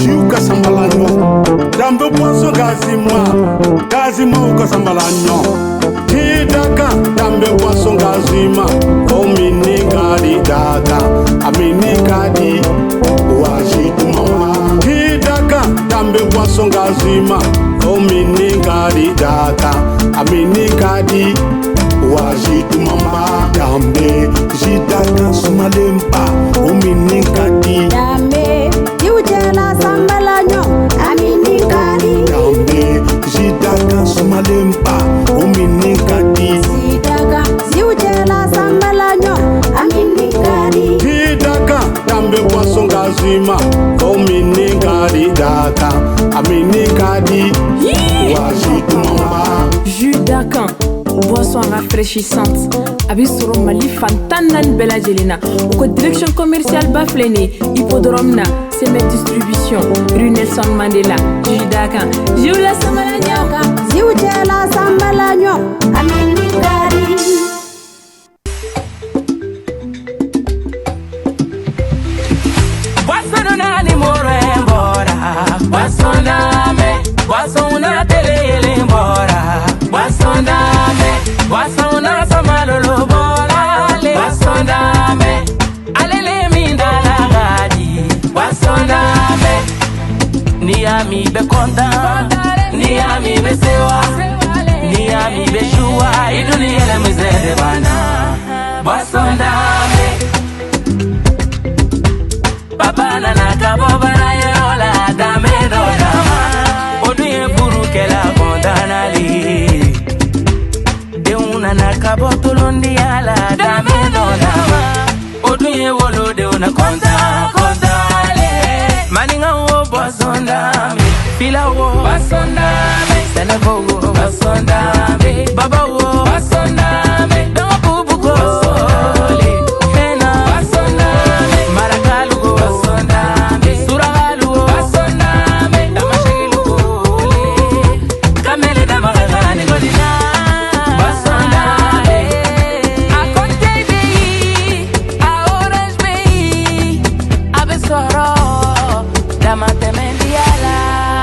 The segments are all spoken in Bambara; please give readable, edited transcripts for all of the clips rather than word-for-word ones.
Jiuka sambalanyo Dambe poisson gazima uka sambalanyo Hidaka dambe poisson gazima Omini kadi daka Amini kadi Wajitu mama Hidaka dambe poisson gazima Omini kadi daka Amini kadi Wajitu mama Dambe jidaka sumalempa Omini kadi Dambe Yujela sambalanyo Amini kadi Dambe jidaka sumalempa Omini kadi Sidaka Yujela sambalanyo Amini kadi Hidaka dambe poisson gazima Omini kadi daka Amini kadi Wajitu mama Jus d'Acan, boisson rafraîchissante. Abisoro Mali Fantanan Bella Jelena. Ou direction commerciale Baflene, Hippodrome na, Semet Distribution, rue Nelson Mandela. Jus d'Acan, Jula Samalanya. Yujela sambalanyo Amini kadi Wasonani morembora, wasoname, wasona tele mbora, wasona samalolo bora, wasoname, alele mindala gadi, wasoname, ni ami be konta, ni ami be sewa, ni ami be shua, iduni ele mizere bana, wasoname. Papa nana kabo barayola dame dama Oduye buru kela kondanali Deuna na kabo tulundi ala dame dama Oduye wolo deuna kontale Maninga wo basondame Fila wo basondame Seneko wo basondame Baba wo basondame Dongo bubu go basondale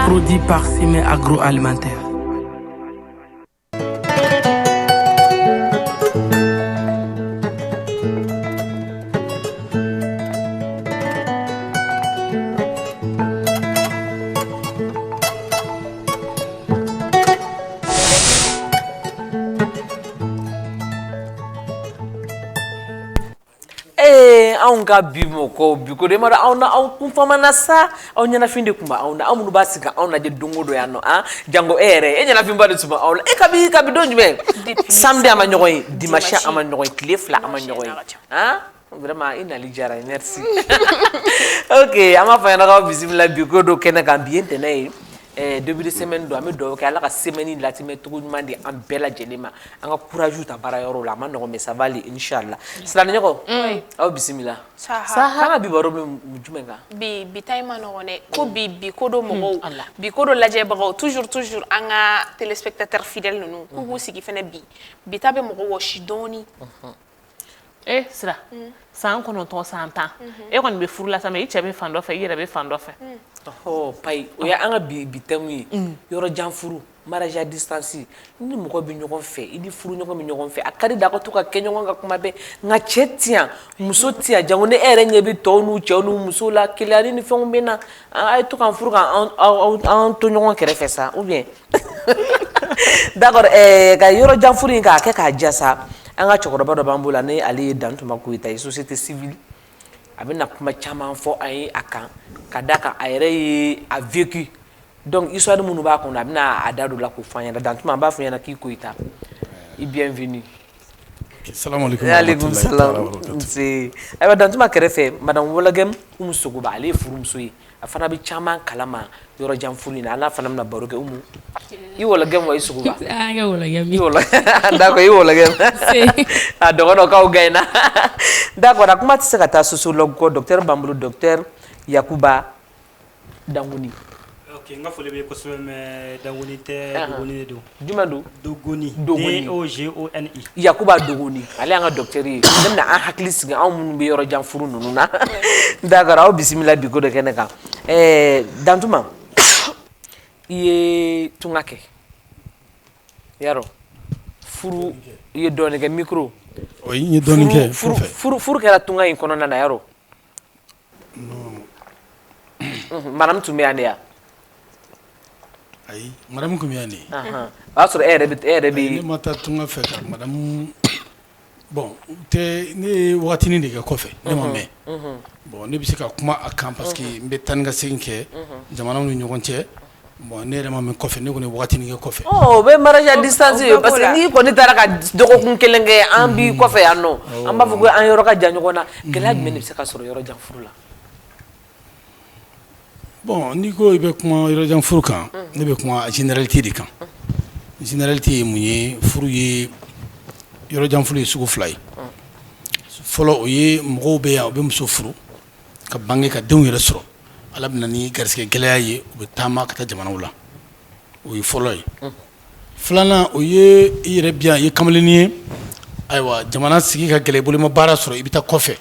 Produit par Simé Agroalimentaire. Anw ka bi mɔgɔw bi ko de ma dɔn anw kun famana sa aw ɲɛnafin de kun bɛ anw na anw minnu b'a sigi ka anw lajɛ don o don yan nɔ jango e yɛrɛ e ɲɛnafinba de tun bɛ aw la e kabi don jumɛn samedi a ma ɲɔgɔn ye dimanche a ma ɲɔgɔn ye tile fila a ma ɲɔgɔn ye vraiment i nali diyara ye merci ok an b'a fɔ ɲɛna k'aw bisimila bi ko dɔ kɛnɛ kan bi ye ntɛnɛn ye début de semaine do an bɛ dugawu kɛ ala ka semaine latimɛ cogo ɲuman di an bɛɛ lajɛlen ma an ka courage ta baara yɔrɔ la a ma nɔgɔn mais ça va aller inchallah silamɛ ɲɔgɔn aw bisimila kan ka bi baro bɛ jumɛn kan bi ta ma nɔgɔn dɛ ko bi ko do mɔgɔw bi ko do lajɛbagaw toujours an ka téléspectateurs fidèles ninnu k'u b'u sigi fɛnɛ bi ta bɛ mɔgɔ wɔsi dɔɔni sira san kɔnɔntɔn san 10 e kɔni bɛ furu la sa mais i cɛ bɛ fan dɔ fɛ i yɛrɛ bɛ fan dɔ fɛ payi o ye an ka bi thème ye yɔrɔ jan furu mariage à distance ni mɔgɔ bɛ ɲɔgɔn fɛ i ni furu ɲɔgɔn bɛ ɲɔgɔn fɛ a ka di da ka to ka kɛ ɲɔgɔn ka kuma bɛɛ nka cɛ ti yan muso ti yan jango ne e yɛrɛ ɲɛ bɛ tɔw n'u cɛw n'u musow la keleyani ni fɛnw bɛ na a ye to k'an furu k'an to ɲɔgɔn kɛrɛfɛ sa ou bien d'accord ka yɔrɔ jan furu in k'a kɛ k'a ja sa an ka cɛkɔrɔba dɔ b'an bolo la ne ale ye Dantuma Koyita ye société civile a bɛ na kuma caman fɔ an ye a kan ka da kan a yɛrɛ ye a vécu donc histoire minnu b'a kɔnɔ a bɛna a da don la k'o fɔ an ɲɛna Dantuma an b'a fɔ ɲɛna k'i Koyita i bienvenue. Salam alaikum. Alaikum salam. Ayiwa Dantuma kɛrɛfɛ madame Wologem Umu Sogoba ale ye furumuso ye a fana bɛ caman kalama yɔrɔ jan furu in na ala fana bɛna baro kɛ Umu i Wologem wa i Sogoba d'accord i Wologem a dɔgɔnɔ k'aw gagné d'accord a kuma tɛ se ka taa sociologue kɔ docteur b'an bolo docteur Yakuba Dangoni ok n ka foli bɛ kosɛbɛ mais Dagoni tɛ Dogoni de don. Juma don? Dogoni. Dogoni. DOGONI. Yakuba Dogoni ale y'an ka docteur ye. Ne bɛna an hakili sigi anw minnu bɛ yɔrɔ jan furu ninnu na. D'accord aw bisimila bi ko de kɛnɛ kan. Dantuma i ye tunga kɛ yarɔ furu i ye dɔɔnin kɛ micro. Oui n ye dɔɔnin kɛ. Furu kɛra tunga in kɔnɔna na yarɔ. Madame tun bɛ yan de ya. Ayi madame tun bɛ yan de. O y'a sɔrɔ e yɛrɛ bɛ. Ne ma taa tunga fɛ ka madame bon tɛ ne ye wagatinin de kɛ kɔfɛ ne ma mɛn. Bon ne bɛ se ka kuma a kan parce que n bɛ taa ni ka segin kɛ jamanaw ni ɲɔgɔn cɛ. Bon ne yɛrɛ ma mɛn kɔfɛ ne kɔni ye wagatinin kɛ kɔfɛ. O bɛ mariage à distance ye parce que n'i kɔni taara ka dɔgɔkun kelen kɛ an b'i kɔfɛ yan nɔ an b'a fɔ ko an yɔrɔ ka jan ɲɔgɔn na gɛlɛya jumɛn de bɛ se ka sɔrɔ yɔrɔ jan furu la. Bon n'i ko i bɛ kuma yɔrɔ jan furu kan ne bɛ kuma généralité de kan. Généralité ye mun ye furu ye yɔrɔ jan furu ye sugu fila ye. Fɔlɔ o ye mɔgɔw bɛ yan u bɛ muso furu ka bange ka denw yɛrɛ sɔrɔ ala bɛ na ni garisɛgɛ gɛlɛya ye u bɛ taama ka taa jamanaw la o ye fɔlɔ ye. Filanan o ye i yɛrɛ bi yan i ye kamalennin ye ayiwa jamana sigi ka gɛlɛ i bolo i ma baara sɔrɔ i bɛ taa kɔfɛ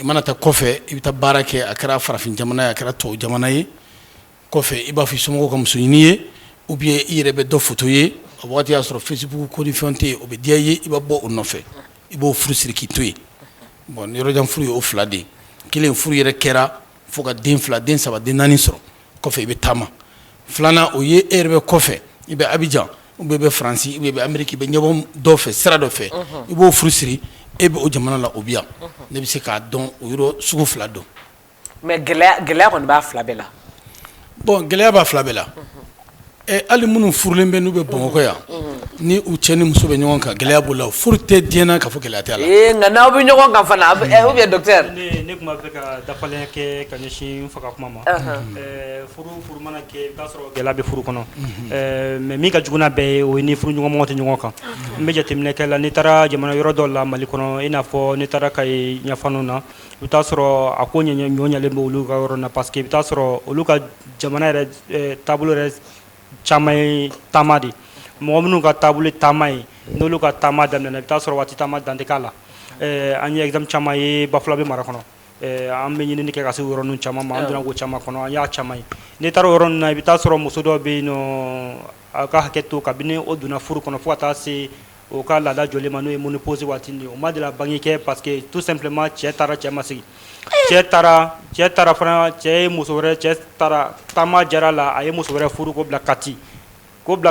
i mana taa kɔfɛ i bɛ taa baara kɛ a kɛra farafin jamana ye a kɛra tubabu jamana ye kɔfɛ i b'a fɔ i somɔgɔw ka muso ɲini ye ou bien i yɛrɛ bɛ dɔ photo ye a waati y'a sɔrɔ Facebook ko ni fɛn tɛ yen o bɛ diya i ye i bɛ bɔ o nɔfɛ i b'o furu siri k'i to yen bon yɔrɔ jan furu ye o fila de ye kelen furu yɛrɛ kɛra fo ka den fila den saba den naani sɔrɔ kɔfɛ i bɛ taama filanan o ye e yɛrɛ bɛ kɔfɛ i bɛ Abidjan ou bien i bɛ Faransi ou bien i bɛ Amérique i bɛ ɲɛbɔ dɔ fɛ sira dɔ fɛ i b'o furu siri e bɛ o jamana la o bi yan ne bɛ se k'a dɔn o yɔrɔ sugu fila dɔn. Mais gɛlɛya kɔni b'a fila bɛɛ la. Bon gɛlɛya b'a fila bɛɛ la hali minnu furulen bɛ n'u bɛ Bamakɔ yan ni u cɛ ni muso bɛ ɲɔgɔn kan gɛlɛya b'o la furu tɛ diɲɛ na k'a fɔ gɛlɛya t'a la. Nka n'aw bɛ ɲɔgɔn kan fana ou bien docteur. Ne tun b'a fɛ ka dafalen kɛ ka ɲɛsin n fa ka kuma ma. Furu mana kɛ i b'a sɔrɔ gɛlɛya bɛ furu kɔnɔ mais min ka jugu n'a bɛɛ ye o ye ni furu ɲɔgɔnmaw tɛ ɲɔgɔn kan. N bɛ jateminɛ kɛ la n'i taara jamana yɔrɔ dɔw la Mali kɔnɔ i n'a fɔ n'i taara Kayi ɲafanu na i bɛ taa sɔrɔ a ko ɲɔ ɲalen bɛ olu ka yɔrɔ na parce que i bɛ taa sɔrɔ olu ka jamana yɛrɛ taabolo yɛrɛ caman ye taama de mɔgɔ minnu ka taabolo taama ye n'olu ka taama daminɛna i bɛ taa sɔrɔ waati taama dan tɛ k'a la an ye exemple caman ye Bafulabe mara kɔnɔ an bɛ ɲinini kɛ ka se o yɔrɔnin caman ma an donna ko caman kɔnɔ an y'a caman ye n'i taara o yɔrɔ ninnu na i bɛ taa sɔrɔ muso dɔw bɛ yen nɔ a ka hakɛ to kabini o donna furu kɔnɔ fo ka taa se o ka laada jɔlen ma n'o ye ménopause waati nin ye o ma deli ka bange kɛ parce que tout simplement cɛ taara cɛ ma sigi cɛ taara fana cɛ ye muso wɛrɛ cɛ taara taama jara la a ye muso wɛrɛ furu k'o bila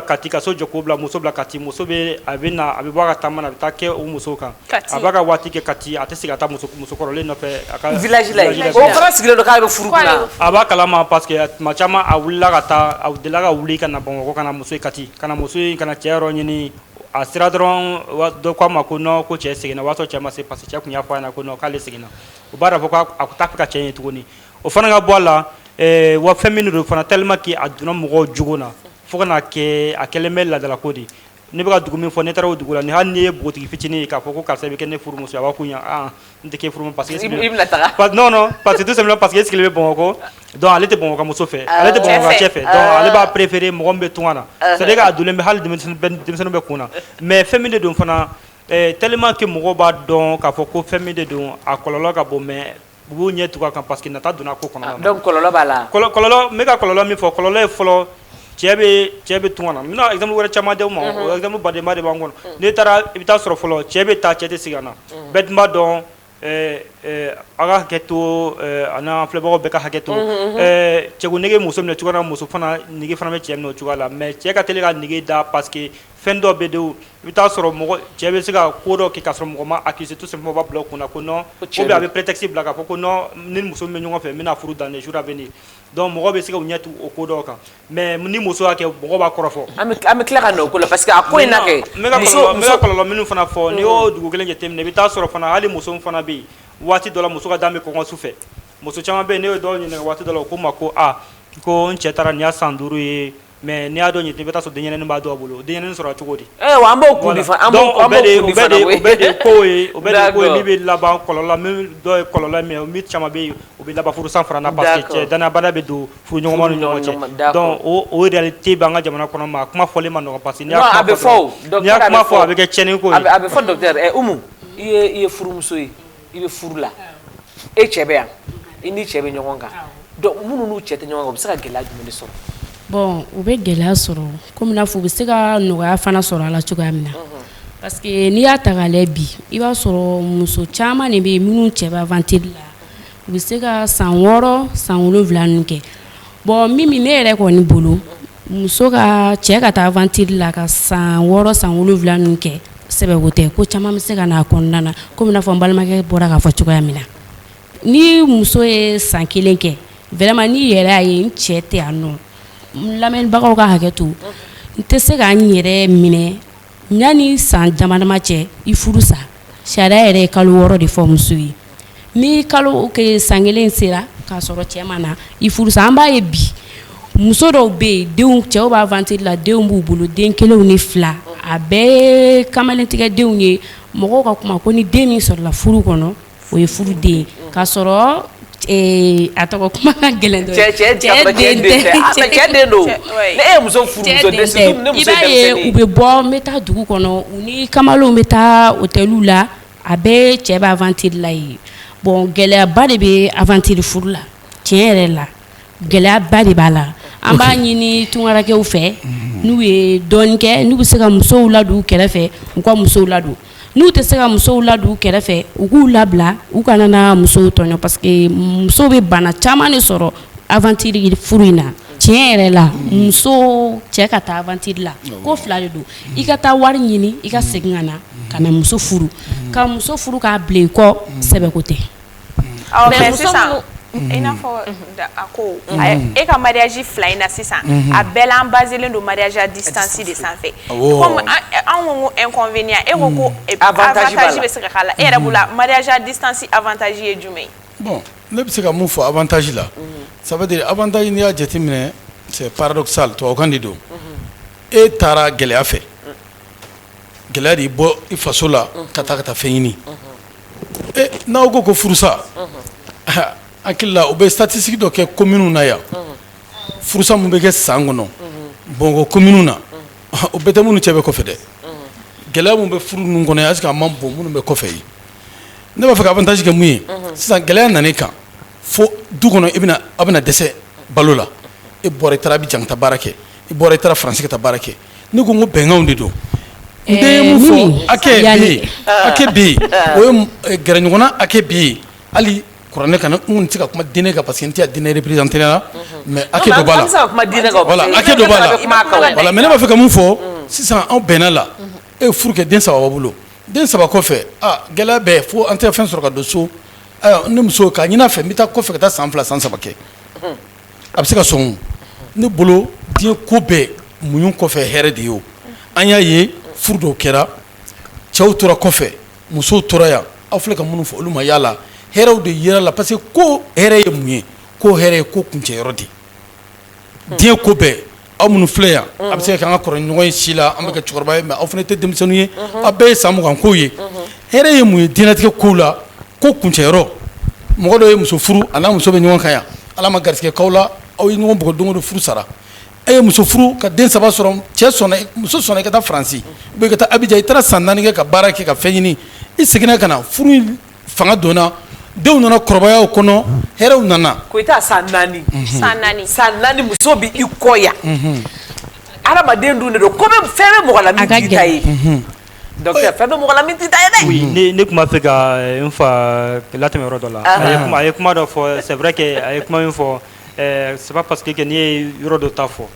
Kati ka so jɔ k'o bila muso bila Kati muso bɛ a bɛ bɔ a ka taama na a bɛ taa kɛ o muso kan a b'a ka waati kɛ Kati a tɛ se ka taa muso kɔrɔlen nɔfɛ a ka village la yen o fana sigilen don k'a bɛ furu kunna a b'a kalama parce que tuma caman a wulila ka taa a delila ka wuli ka na Bamakɔ ka na muso ye Kati ka na muso in ka na cɛ yɔrɔ ɲini a sera dɔrɔn dɔ k'a ma ko non ko cɛ seginna o b'a sɔrɔ cɛ ma se parce que cɛ tun y'a fɔ a ɲɛna ko non k'ale seginna o b'a dɔn ko a t'a fɛ ka cɛ ye tuguni o fana ka bɔ a la wa fɛn min don fana tellement que a donna mɔgɔw jogo la fo ka na kɛ a kɛlen bɛ ladalako de ne bɛ ka dugu min fɔ ne taara o dugu la ni hali n'i ye npogotigi fitinin ye k'a fɔ ko karisa bɛ kɛ ne furumuso ye a b'a fɔ n tɛ kɛ furumuso parce que non parce que tout simplement parce que e sigilen bɛ Bamakɔ donc ale tɛ Bamakɔ muso fɛ ale tɛ Bamakɔ cɛ fɛ donc ale b'a préféré mɔgɔ min bɛ tunga na c'est à dire k'a donnen bɛ hali denmisɛnninw bɛ kun na mais fɛn min de don fana tellement que mɔgɔw b'a dɔn k'a fɔ ko fɛn min de don a kɔlɔlɔ ka bon mais u b'u ɲɛ tugu a kan parce que nata donna ko kɔnɔ donc kɔlɔlɔ b'a la kɔlɔlɔ n bɛ ka kɔlɔlɔ min fɔ kɔlɔlɔ ye fɔlɔ cɛ bɛ tunga na n bɛna exemple wɛrɛ caman d'aw ma o exemple badenma de b'an kɔnɔ n'i taara i bɛ taa sɔrɔ fɔlɔ cɛ bɛ taa cɛ tɛ segin ka na bɛɛ tun b'a dɔn a ka hakɛ to a n'an filɛbagaw bɛɛ ka hakɛ to cɛko nege muso minɛ cogoya la muso fana nege fana bɛ cɛ minɛ o cogoya la mais cɛ ka teli ka nege da parce que fɛn dɔ bɛ de i bɛ taa sɔrɔ mɔgɔ cɛ bɛ se ka ko dɔ kɛ k'a sɔrɔ mɔgɔ ma accusé tout simplement b'a bila o kunna ko non ou bien a bɛ prétexte bila k'a fɔ ko non ni muso min bɛ ɲɔgɔn fɛ n bɛna furu dans les jours à venir donc mɔgɔ bɛ se ka u ɲɛ tugu o ko dɔw kan mais ni muso y'a kɛ mɔgɔ b'a kɔrɔfɔ an bɛ tila ka na o ko la parce que a ko in na kɛ n bɛ ka kɔlɔlɔ minnu fana fɔ n'i y'o dugu kelen jateminɛ i bɛ taa sɔrɔ fana hali muso fana bɛ yen waati dɔ la muso ka dan bɛ kɔngɔ su fɛ muso caman bɛ yen ne ye dɔw ɲininka waati dɔ la o ko n ma ko ko n cɛ taara nin y'a san 5 ye mais n'i y'a dɔn ɲɛ i bɛ taa sɔrɔ denɲɛrɛnin b'a dɔw bolo denɲɛrɛnin sɔrɔ cogo di wa an b'o kun di fana o bɛɛ de ye ko ye min bɛ laban kɔlɔlɔ min dɔ ye kɔlɔlɔ min min caman bɛ yen o bɛ bɛ laban furu san fana na parce que cɛ danaya bɛ don furu ɲɔgɔnma ni ɲɔgɔn cɛ donc o réalité b'an ka jamana kɔnɔ ma kuma fɔlen ma nɔgɔn parce que n'i y'a kuma fɔ a bɛ kɛ tiɲɛni ko ye a bɛ fɔ docteur Umu i ye furumuso ye i bɛ furu la e cɛ bɛ yan i ni cɛ bɛ ɲɔgɔn kan donc minnu n'u cɛ tɛ ɲɔgɔn kan u bɛ se ka gɛlɛya jumɛn de sɔrɔ bon u bɛ gɛlɛya sɔrɔ komi n'a fɔ u bɛ se ka nɔgɔya fana sɔrɔ a la cogoya min na parce que n'i y'a ta k'a lajɛ bi i b'a sɔrɔ muso caman de bɛ yen minnu cɛ bɛ aventure la u bɛ se ka san 6 san 7 ninnu kɛ bon min ne yɛrɛ kɔni bolo muso ka cɛ ka taa aventure la ka san 6 san 7 ninnu kɛ sɛbɛko tɛ ko caman bɛ se ka na a kɔnɔna na komi n'a fɔ n balimakɛ bɔra k'a fɔ cogoya min na ni muso ye san 1 kɛ vraiment ni yɛrɛ y'a ye n cɛ tɛ yan nɔ lamɛnbagaw ka hakɛ to n tɛ se ka n yɛrɛ minɛ yani san damadama cɛ i furu sa sariya yɛrɛ ye kalo 6 de fɔ muso ye ni kalo san 1 sera k'a sɔrɔ cɛ ma na i furu sa an b'a ye bi muso dɔw bɛ yen denw cɛw b'a aventure la denw b'u bolo den 1 ni 2 a bɛɛ kamalentigɛ denw ye mɔgɔw ka kuma ko ni den min sɔrɔla furu kɔnɔ o ye furu den k'a sɔrɔ a tɔgɔ kuma ka gɛlɛn dɔ cɛ den don ne ye muso furu muso den ne muso i b'a ye u bɛ bɔ n bɛ taa dugu kɔnɔ u ni kamalenw bɛ taa hôteliw la a bɛɛ cɛ bɛ aventure la ye bon gɛlɛyaba de bɛ aventure furu la tiɲɛ yɛrɛ la gɛlɛyaba de b'a la an b'a ɲini tunkarakɛw fɛ n'u ye dɔɔnin kɛ n'u bɛ se ka musow ladon u kɛrɛfɛ u ka musow ladon n'u tɛ se ka musow ladon u kɛrɛfɛ u k'u labila u kana na musow tɔɲɔ parce que musow bɛ bana caman de sɔrɔ aventure furu in na tiɲɛ yɛrɛ la muso cɛ ka taa aventure la ko 2 de don i ka taa wari ɲini i ka segin ka na muso furu ka muso furu k'a bila i kɔ sɛbɛko tɛ mais sisan i n'a fɔ a ko e ka mariage 2 in na sisan a bɛɛ la an baselen don mariage à distance de sanfɛ comme an ko inconvénient e ko ko avantage bɛ se ka k'a la e yɛrɛ bolo mariage à distance avantage ye jumɛn bon ne bɛ se ka mun fɔ avantage la ça veut dire avantage n'i y'a jateminɛ c'est paradoxal tubabukan de don e taara gɛlɛya fɛ gɛlɛya de bɔ i faso la ka taa fɛn ɲini n'aw ko furusa hakili la u bɛ statistique dɔ kɛ commune na yan furusa mun bɛ kɛ san kɔnɔ Bongo commune na o bɛɛ tɛ minnu cɛ bɛ kɔfɛ dɛ gɛlɛya mun bɛ furu ninnu kɔnɔ est-ce que a man bon minnu bɛ kɔfɛ yi ne b'a fɛ ka avantage kɛ mun ye sisan gɛlɛya nan'i kan fo du kɔnɔ a bɛna dɛsɛ balo la e bɔra i taara Abidjan ka taa baara kɛ i bɔra i taara Faransi ka taa baara kɛ ne ko n ko bɛnkanw de don n den ye mun fɔ hakɛ bɛ yen o ye gɛrɛɲɔgɔnna hakɛ bɛ yen hali kuranɛ kan n tɛ se ka kuma diinɛ kan parce que n tɛ diinɛ représenter la mais hakɛ dɔ b'a la voilà hakɛ dɔ b'a la voilà mais ne b'a fɛ ka mun fɔ sisan anw bɛnna la e ye furu kɛ den 3 b'a bolo den 3 kɔfɛ gɛlɛya bɛɛ fo an tɛ fɛn sɔrɔ ka don so ayiwa ne muso k'a ɲin'a fɛ n bɛ taa kɔfɛ ka taa san 2 san 3 kɛ a bɛ se ka sɔn ne bolo diɲɛ ko bɛɛ muɲu kɔfɛ hɛrɛ de ye o an y'a ye furu dɔw kɛra cɛw tora kɔfɛ musow tora yan aw filɛ ka minnu fɔ olu ma yala hɛrɛw de yera la parce que ko hɛrɛ ye mun ye ko hɛrɛ ye ko kuncɛyɔrɔ de diɲɛ ko bɛɛ aw minnu filɛ yan a bɛ se ka kɛ an ka kɔrɔ ɲɔgɔn ye si la an bɛ kɛ cɛkɔrɔba ye mais aw fana tɛ denmisɛnninw ye aw bɛɛ ye san 20 kow ye hɛrɛ ye mun ye diɲɛlatigɛ kow la ko kuncɛyɔrɔ mɔgɔ dɔ ye muso furu a n'a muso bɛ ɲɔgɔn kan yan ala ma garisɛgɛ k'aw la aw ye ɲɔgɔn bugɔ don o don furu sara e ye muso furu ka den 3 sɔrɔ cɛ sɔnna muso sɔnna i ka taa Faransi ou bien i ka taa Abidjan i taara san 4 kɛ ka baara kɛ ka fɛn ɲini i seginna ka na furu fanga donna denw nana kɔrɔbaya o kɔnɔ hɛrɛw nana ko i taa san 4 san 4 muso bɛ i kɔ yan adamaden dun de don ko fɛn bɛ mɔgɔ la min t'i ta ye docteur fɛn bɛ mɔgɔ la min t'i ta ye dɛ oui ne tun b'a fɛ ka n fa latɛmɛ yɔrɔ dɔ la a ye kuma dɔ fɔ c'est vrai que a ye kuma min fɔ c'est pas parce que n'i ye yɔrɔ dɔ ta fɔ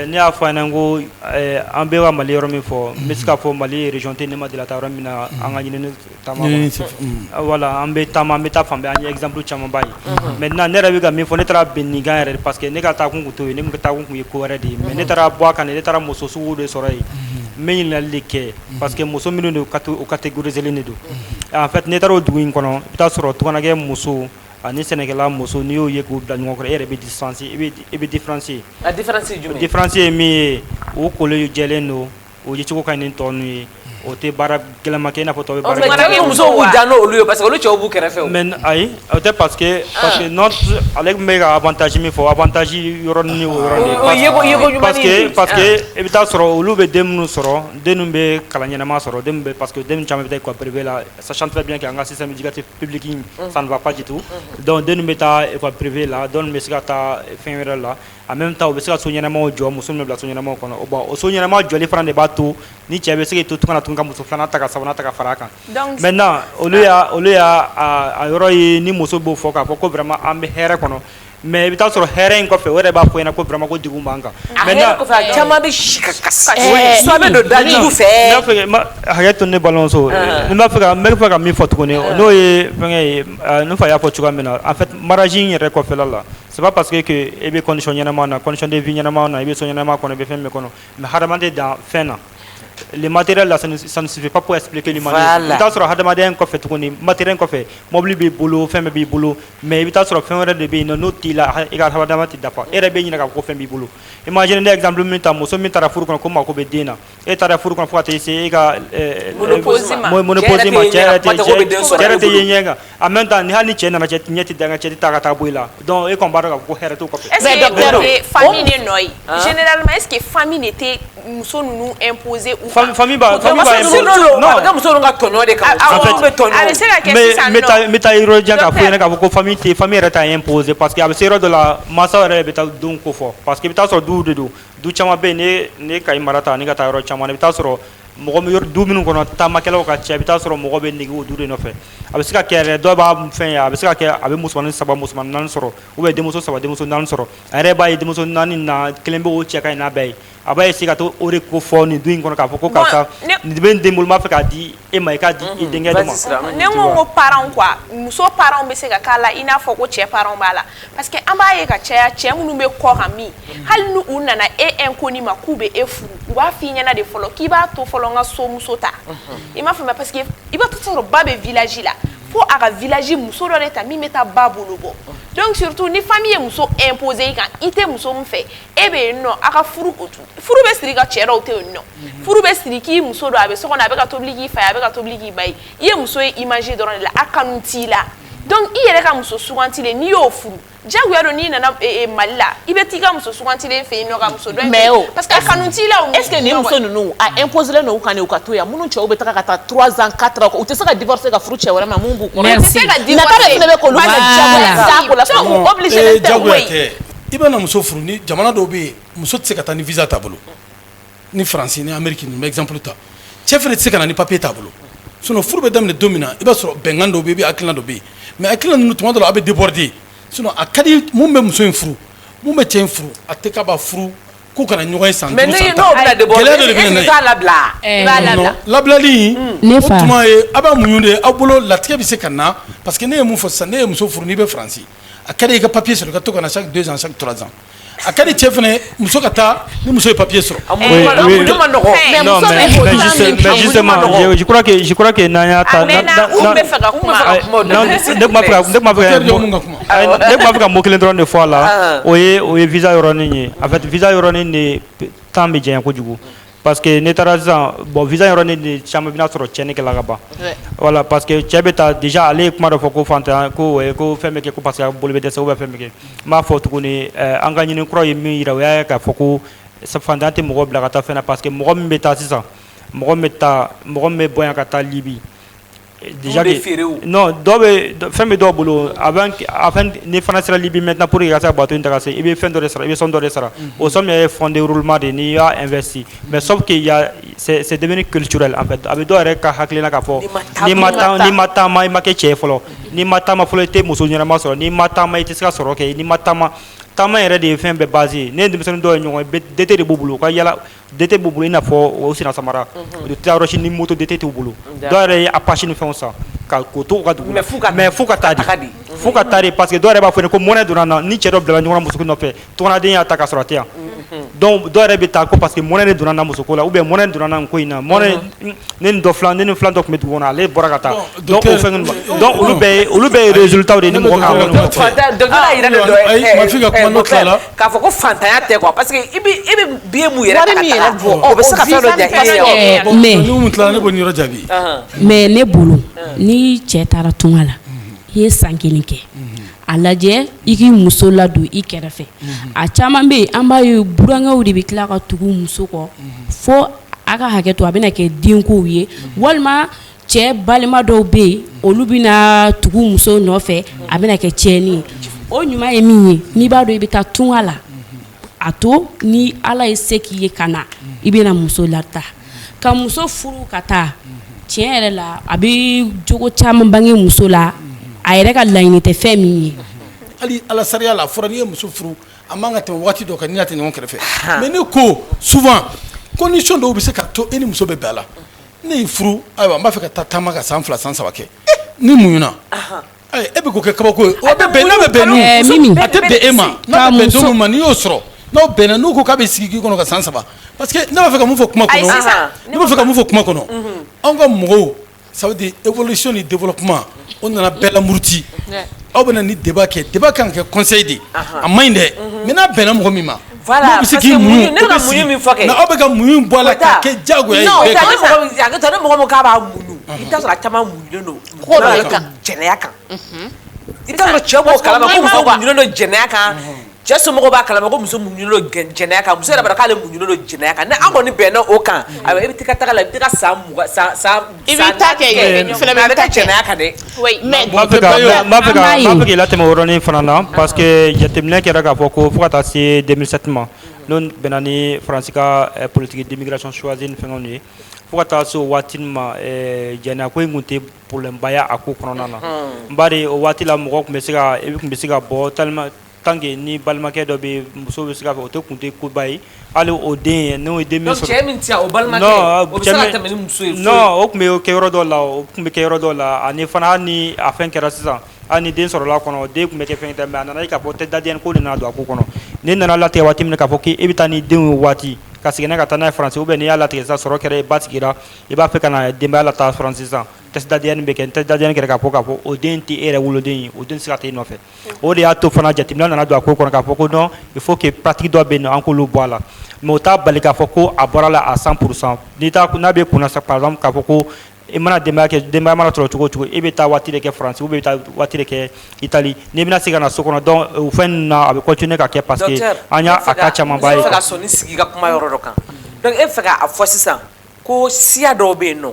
ne y'a fɔ a ɲɛna ko an bɛɛ ka Mali yɔrɔ min fɔ n bɛ se k'a fɔ Mali région tɛ ne ma deli ka taa yɔrɔ min na an ka ɲinini taama voilà an bɛ taama an bɛ taa fan bɛɛ an ye exemple camanba ye maintenant ne yɛrɛ bɛ ka min fɔ ne taara Benikan yɛrɛ parce que ne ka taa kun t'o ye ne ka taa kun ye ko wɛrɛ de ye mais ne taara bɔ a kan ne taara muso sugu de sɔrɔ yen n bɛ ɲininkali de kɛ parce que muso minnu don o catégorisé de don en fait ne taara o dugu in kɔnɔ i bɛ taa sɔrɔ tuganagɛ muso ani sɛnɛkɛla muso n'i y'o ye k'u bila ɲɔgɔn kɔrɔ e yɛrɛ bɛ distancier i bɛ différencier a différence ye jumɛn différence ye min ye o kolo jɛlen don o ye cogo ka nin tɔ ninnu ye o tɛ baara gɛlɛma kɛ i n'a fɔ tɔ bɛ baara mais muso b'u dan n'olu ye parce que olu cɛw b'u kɛrɛfɛ mais ayi o tɛ parce que notre ale tun bɛ ka avantage min fɔ avantage yɔrɔnin ni o yɔrɔnin parce que i bɛ taa sɔrɔ olu bɛ den minnu sɔrɔ den minnu bɛ kalan ɲɛnama sɔrɔ den bɛ parce que den caman bɛ taa école privée la sachant très bien que an ka système éducatif public ça ne va pas du tout donc den minnu bɛ taa école privée la dɔw bɛ se ka taa fɛn wɛrɛ la en même temps u bɛ se ka so ɲɛnamaw jɔ muso min bɛ bila so ɲɛnamaw kɔnɔ bon o so ɲɛnama jɔli fana de b'a to ni cɛ bɛ se k'i to tun kana tun ka muso filanan ta ka sabanan ta ka fara a kan maintenant olu y'a a yɔrɔ ye ni muso b'o fɔ k'a fɔ ko vraiment an bɛ hɛrɛ kɔnɔ mais i bɛ taa sɔrɔ hɛrɛ in kɔfɛ o yɛrɛ b'a fɔ ɲɛna ko vraiment ko degun b'an kan maintenant kɔfɛ a caman bɛ si ka kasa soit bɛ don dajugu fɛ n'a fɛ hakɛ to ne balimamuso n b'a fɛ ka min fɔ tuguni n'o ye fɛnkɛ ye ne fa y'a fɔ cogoya min na en fait mariage in yɛrɛ kɔfɛla la c'est pas parce que e bɛ condition ɲɛnama na condition de vie ɲɛnama na i bɛ so ɲɛnama kɔnɔ i bɛ fɛn min kɔnɔ mais hadamaden dan fɛn na le matériel là ça ne suffit pas pour expliquer l'humanité i bɛ taa sɔrɔ hadamadenya kɔfɛ tuguni matériel kɔfɛ mobili b'i bolo fɛn bɛɛ b'i bolo mais i bɛ taa sɔrɔ fɛn wɛrɛ de bɛ yen n'o t'i la i ka hadamadenya tɛ dafa e yɛrɛ bɛ ɲininka ko fɛn b'i bolo imagine ne exemple min ta muso min taara furu kɔnɔ ko mako bɛ den na e taara furu kɔnɔ fo ka taa se e ka monoposie ma cɛ yɛrɛ tɛ ye ɲɛ kan en même temps ni hali ni cɛ nana cɛ ɲɛ tɛ danga cɛ tɛ taa ka taa bɔ i la donc e kɔni b'a dɔn k'a fɔ ko hɛrɛ t'o kɔfɛ. est-ce que famille de nɔ ye généralement est-ce que famille de tɛ muso ninnu imposer ou pas famille b'a non a bɛ kɛ muso ninnu ka tɔɲɔ de kan muso bɛ tɔɲɔ a bɛ se ka kɛ sisan nɔ n bɛ taa yɔrɔ jan k'a fɔ ɲɛna k'a fɔ ko famille yɛrɛ t'a imposer parce que a bɛ se yɔrɔ dɔ la mansaw yɛrɛ bɛ taa denw ko fɔ parce que i bɛ taa sɔrɔ duw de don du caman bɛ yen ne ka i mara ta ni ka taa yɔrɔ caman i bɛ taa sɔrɔ mɔgɔ du minnu kɔnɔ taamakɛlaw ka ca i bɛ taa sɔrɔ mɔgɔ bɛ nege o du de nɔfɛ a bɛ se ka kɛ yɛrɛ dɔw b'a fɛn ye a bɛ se ka kɛ a bɛ musomanin 3 musomanin 4 sɔrɔ ou bien denmuso 3 denmuso 4 sɔrɔ a yɛrɛ b'a ye denmuso 4 na kelen bɛ o cɛ ka ɲi n'a bɛɛ ye a b'a essayer ka to o de ko fɔ nin du in kɔnɔ k'a fɔ ko karisa nin bɛ n den bolo n b'a fɛ k'a di e ma i k'a di i denkɛ dɔ ma. ne ko ko parents quoi muso parents bɛ se ka k'a la i n'a fɔ ko cɛ parents b'a la parce que an b'a ye ka caya cɛ minnu bɛ kɔ kan min hali ni u nana e inconnu ma k'u bɛ e furu u b'a f'i ɲɛna de fɔlɔ k'i b'a to fɔlɔ n ka so muso ta i m'a faamuya parce que i b'a to sɔrɔ ba bɛ village la fo a ka village muso dɔ de ta min bɛ taa ba bolo bɔ donc surtout ni famille ye muso imposer i kan i tɛ muso min fɛ e bɛ yen nɔ a ka furu bɛ siri ka cɛ dɔw tɛ yen nɔ furu bɛ siri k'i muso dɔ a bɛ so kɔnɔ a bɛ ka tobili k'i fa ye a bɛ ka tobili k'i ba ye i ye muso ye image dɔrɔn de la a kanu t'i la donc i yɛrɛ ka muso sugantilen n'i y'o furu jagoya don n'i nana Mali la i bɛ t'i ka muso sugantilen fɛ yen nɔ ka muso dɔ in fɛ parce que a kanu t'i la est-ce que nin muso ninnu a imposer len don u kan de u ka to yan minnu cɛw bɛ taga ka taa 3 ans 4 ans u tɛ se ka divorcer ka furu cɛ wɛrɛ ma mun b'u kɔnɔ merci nata de fana bɛ k'olu jagoya la donc obligé tɛ jagoya tɛ i bɛna muso furu ni jamana dɔw bɛ yen muso tɛ se ka taa ni visa t'a bolo ni Faransi ni Amérique ninnu bɛ exemple ta cɛ fana tɛ se ka na ni papier t'a bolo sinon furu bɛ daminɛ don min na i b'a sɔrɔ bɛnkan dɔw bɛ yen i bɛ hakilina dɔ bɛ yen mais hakilina ninnu tuma dɔ la a bɛ déborder sinon a ka di mun bɛ muso in furu mun bɛ cɛ in furu a tɛ k'a b'a furu k'u kana ɲɔgɔn ye san 5 san 10 mais n'o bɛna déborder est-ce que t'a labila i b'a labila labilali o tuma ye a b'a muɲu de aw bolo latigɛ bɛ se ka na parce que ne ye mun fɔ sisan ne ye muso furu n'i bɛ Faransi a ka di i ka papier sɔrɔ i ka to ka na chaque 2 ans chaque 3 ans a ka di cɛ fana muso ka taa ni muso ye papier sɔrɔ. Non mais justement je crois que n'an y'a ta ne kuma fɛ ka mot kelen dɔrɔn de fɔ a la o ye visa yɔrɔnin ye en fait visa yɔrɔnin de temps bɛ janya kojugu parce que ne taara sisan bon visa yɔrɔnin de caman bɛna sɔrɔ cɛnni kɛla ka ban voilà parce que cɛ bɛ taa déjà ale ye kuma dɔ fɔ ko fantanya ko fɛn bɛ kɛ ko parce que a bolo bɛ dɛsɛ ou bien fɛn bɛ kɛ n b'a fɔ tuguni an ka ɲini kuraw ye min yira o y'a ye k'a fɔ ko fantanya tɛ mɔgɔ bila ka taa fɛn na parce que mɔgɔ min bɛ taa sisan mɔgɔ min bɛ bɔ yan ka taa Libi déjà que non dɔw bɛ fɛn bɛ dɔw bolo avant ni fana sera Libi maintenant pour que ka se ka bateau in ta ka se i bɛ fɛn dɔ de sara i bɛ somme dɔ de sara o somme ye fond de roulement de n'i y'a investi mais sauf que c'est devenu culturel en fait a bɛ dɔw yɛrɛ ka hakilina k'a fɔ n'i ma taama i ma kɛ cɛ ye fɔlɔ n'i ma taama fɔlɔ i tɛ muso ɲɛnama sɔrɔ n'i ma taama i tɛ se ka sɔrɔ kɛ n'i ma taama taama yɛrɛ de ye fɛn bɛɛ base ye ne ye denmisɛnnin dɔw ye ɲɔgɔn ye DT de b'u bolo u ka yala DT b'u bolo i n'a fɔ o sina samara u tɛ taa yɔrɔ si ni moto DT t'u bolo dɔw yɛrɛ ye Apache ni fɛnw san k'o to u ka dugu la mais fo ka taa de parce que dɔw yɛrɛ b'a fɔ ko mɔnɛ donna na ni cɛ dɔ bilala ɲɔgɔn na muso nɔfɛ tɔgɔnaden y'a ta ka sɔrɔ a tɛ yan donc dɔw yɛrɛ bɛ taa ko parce que mɔnɛ de donna n na musoko la ou bien mɔnɛ donna n na nin ko in na mɔnɛ ne ni dɔ filan ne ni filan dɔ tun bɛ dugu kɔnɔ ale bɔra ka taa donc o fɛn ninnu donc olu bɛɛ ye résultat de ni mɔgɔ kan ka wele. docteur yɛrɛ de dɔ ma fi ka kuma n'o tilala k'a fɔ ko fantanya tɛ quoi parce que i bɛ biye mun yɛrɛ ta ka taga o bɛ se ka fɛn dɔ diya i ye mais n'u mun tilala ne b'o yɔrɔ jaabi. mais ne bolo ni cɛ taara tunga la i ye san 1 kɛ a lajɛ i k'i muso ladon i kɛrɛfɛ a caman bɛ yen an b'a ye burankɛw de bɛ tila ka tugu muso kɔ fo a ka hakɛ to a bɛna kɛ denkow ye walima cɛ balima dɔw bɛ yen olu bɛna tugu muso nɔfɛ a bɛna kɛ tiɲɛni ye o ɲuman ye min ye n'i b'a dɔn i bɛ taa tunga la a to ni ala ye se k'i ye ka na i bɛna muso lata ka muso furu ka taa tiɲɛ yɛrɛ la a bɛ jogo caman bange muso la a yɛrɛ ka laɲini tɛ fɛn min ye hali ala sariya la fɔra n'i ye muso furu a man ka tɛmɛ waati dɔ kan n'i y'a tɛ ɲɔgɔn kɛrɛfɛ mais ne ko souvent condition dɔw bɛ se ka to e ni muso bɛ bɛn a la ne y'i furu ayiwa n b'a fɛ ka taa taama ka san 2 san 3 kɛ ni muɲuna e bɛ k'o kɛ kabako ye n'a bɛ bɛn n'u a tɛ bɛn e ma n'a bɛ bɛn don min ma n'i y'o sɔrɔ n'aw bɛnna n'u ko k'a bɛ sigi k'i kɔnɔ ka san 3 parce que ne b'a fɛ ka mun fɔ kuma kɔnɔ ne b'a fɛ ka mun fɔ kuma kɔnɔ anw ka mɔgɔw ça veut dire évolution ni développement on nana bɛɛ lamuruti aw bɛna ni débat kan ka kɛ conseil de a man ɲi dɛ mais n'a bɛnna mɔgɔ min ma voilà parce que muɲu ne bɛ muɲu min fɔ kɛ mais aw bɛ ka muɲu bɔ a la k'a kɛ diyagoya ye non tɛ ne mɔgɔ min k'a b'a muɲu i bɛ taa sɔrɔ a caman muɲulen don jɛnɛya kan i bɛ taa sɔrɔ cɛ b'o kalama ko muso muɲulen don jɛnɛya kan cɛ somɔgɔw b'a kalama ko muso muɲulen don jɛnɛya kan muso yɛrɛ b'a dɔn k'ale muɲulen don jɛnɛya kan ni an kɔni bɛnna o kan ayiwa i bɛ taa taga la i bɛ taa san 20 i bɛ taa kɛ yen fɛnɛ bɛ taa jɛnɛya kan dɛ n b'a fɛ k'i latɛmɛ o yɔrɔnin fana na parce que jateminɛ kɛra k'a fɔ ko fo ka taa se 2007 ma n'o bɛnna ni faransi ka politique d'immigration choisie ni fɛngɛw ye fo ka taa se o waati ma jɛnɛya ko in tun tɛ problème ba ye a ko kɔnɔna na n b'a de o waati la mɔgɔ tun bɛ se ka bɔ tellement tant que ni balimakɛ dɔ bɛ muso bɛ se ka fɛ o tɛ kun tɛ koba ye hali o den n'o ye den min sɔrɔ donc cɛ min tɛ o balimakɛ o bɛ se ka tɛmɛ ni muso ye non o tun bɛ kɛ yɔrɔ dɔ la ani fana hali ni a fɛn kɛra sisan hali ni den sɔrɔla kɔnɔ den tun bɛ kɛ fɛn tɛ mais a nana ye k'a fɔ tɛ dadiyɛni ko de nana don a ko kɔnɔ ne nana latigɛ waati min k'a fɔ k'e bɛ taa ni denw ye waati ka segin n'a ka taa n'a ye faransi ou bien n'i y'a latigɛ sisan sɔrɔ kɛra ba sigira i b'a fɛ ka na denbaya la taa faransi sisan test dadiyɛni bɛ kɛ test dadiyɛni kɛra k'a fɔ o den tɛ e yɛrɛ woloden ye o den tɛ se ka taa i nɔfɛ o de y'a to fana jateminɛ nana don a ko kɔnɔ k'a fɔ ko non il faut que pratique dɔ bɛ yen nɔ an k'olu bɔ a la mais o t'a bali k'a fɔ ko a bɔra la à 100% n'a bɛ kunna par exemple k'a fɔ ko i mana denbaya mana sɔrɔ cogo o cogo e bɛ taa waati de kɛ faransi ou bien i bɛ taa waati de kɛ itali n'i bɛna se ka na so kɔnɔ donc o fɛn ninnu na a bɛ continuer ka kɛ parce que an y'a a cas camanba ye. n bɛ fɛ ka sɔn ni sigi ka kuma yɔrɔ dɔ kan donc e bɛ fɛ k'a fɔ sisan ko siya dɔw bɛ yen nɔ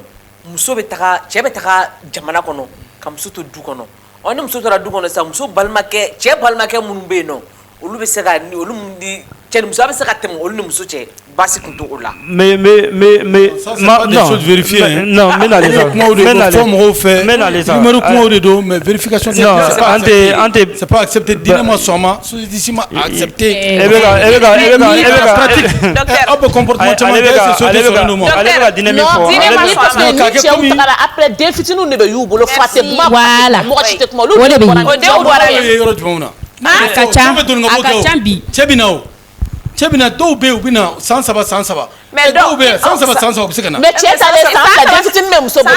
muso bɛ taga cɛ bɛ taga jamana kɔnɔ ka muso to du kɔnɔ ni muso tora du kɔnɔ sisan muso balimakɛ cɛ balimakɛ minnu bɛ yen nɔ olu bɛ se ka ni olu mun di cɛ ni muso bɛ se ka tɛmɛ olu ni muso cɛ baasi kun t'o la. mais ça c'est pas des choses vérifiées non n bɛ n'ale sa fɔ mɔgɔw fɛ n bɛ n'ale sa numéro kumaw de don mais vérification non an tɛ c'est pas accepté diinɛ ma sɔn ma société ma accepté e bɛ ka aw bɛ comportement caman kɛ c'est société sɔrɔ n'o ma ale bɛ ka diinɛ min fɔ diinɛ ma sɔn a ma ni cɛw tagara après den fitininw de bɛ y'u bolo fa tɛ kuma mɔgɔ si tɛ kuma olu de bɔra o denw bɔra ye yɔrɔ jumɛnw na a ka ca bi cɛ bɛ na o cɛ bɛ na dɔw bɛ yen u bɛ na san 3 mais dɔw bɛ yen san 3 u bɛ se ka na mais cɛ talen san 2 den fitinin bɛ muso bolo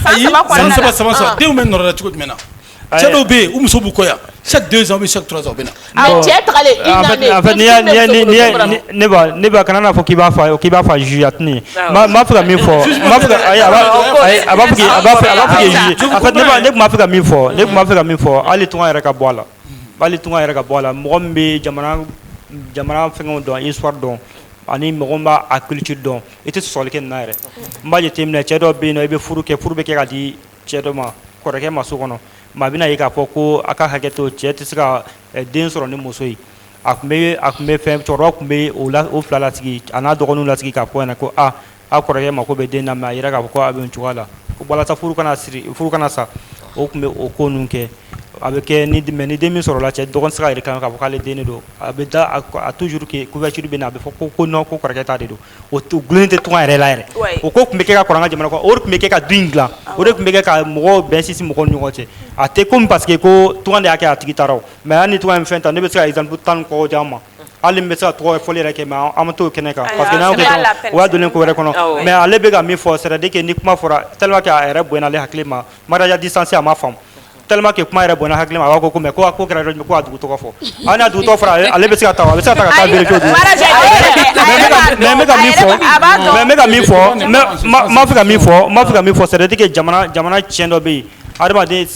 ayi san 3 denw bɛ nɔrɔ la cogo jumɛn na cɛ dɔw bɛ yen u muso b'u kɔ yan chaque 2 ans ou bien chaque 3 ans u bɛ na. mais cɛ tagalen en fait ne b'a kana n'a fɔ k'i b'a fa juge a tɛna ye n b'a fɛ ka min fɔ n b'a fɛ ka ayi a b'a fɔ k'i juge en fait ne tun b'a fɛ ka min fɔ hali tunga yɛrɛ ka bɔ a la mɔgɔ min bɛ jamana fɛngɛw dɔn histoire dɔn ani mɔgɔ min b'a a culture dɔn i tɛ sɔsɔli kɛ nin na yɛrɛ n b'a jateminɛ cɛ dɔ bɛ yen nɔ i bɛ furu bɛ kɛ ka di cɛ dɔ ma kɔrɔkɛ ma so kɔnɔ mais a bɛna ye k'a fɔ ko a ka hakɛ to cɛ tɛ se ka den sɔrɔ ni muso ye a tun bɛ fɛn cɛkɔrɔba tun bɛ o fila lasigi a n'a dɔgɔninw lasigi k'a fɔ ɲɛna ko a kɔrɔkɛ mako bɛ den na mais a yɛrɛ k'a fɔ ko a bɛ nin cogoya la ko walasa furu kana sa o tun bɛ o ko ninnu kɛ a bɛ kɛ ni den min sɔrɔla cɛ dɔgɔnin tɛ se ka yɛrɛ kan k'a fɔ k'ale den de don a bɛ da a toujours que couverture bɛ na a bɛ fɔ ko non ko kɔrɔkɛ ta de don o gulonnen tɛ tunga yɛrɛ la yɛrɛ o ko tun bɛ kɛ ka kɔrɔ an ka jamana kɔnɔ o de tun bɛ kɛ ka du in dilan o de tun bɛ kɛ ka mɔgɔw bɛn sinsin mɔgɔw ni ɲɔgɔn cɛ a tɛ komi parce que ko tunga de y'a kɛ a tigi taara o mais hali ni tunga ye fɛn ta ne bɛ se ka exemple 10 kɔgɔ di an ma hali bɛ se ka tɔgɔ fɔli yɛrɛ kɛ mais an ma t'o kɛnɛ kan parce que n'an y'o kɛ o y'a donnen ko wɛrɛ kɔnɔ mais ale bɛ ka min fɔ c'est à dire que ni kuma fɔra tellement que a yɛrɛ bonyana ale hakili ma mariage à distance a ma faamu tellement que kuma yɛrɛ bonyana hakili ma a b'a ko mais ko kɛra yɔrɔ jumɛn ko a dugu tɔgɔ fɔ hali n'a dugu tɔgɔ fɔra ale bɛ se ka taa ka taa vérifier o mais n bɛ ka min fɔ m'a fɛ ka min fɔ c'est à dire que jamana tiɲɛ dɔ bɛ yen adamaden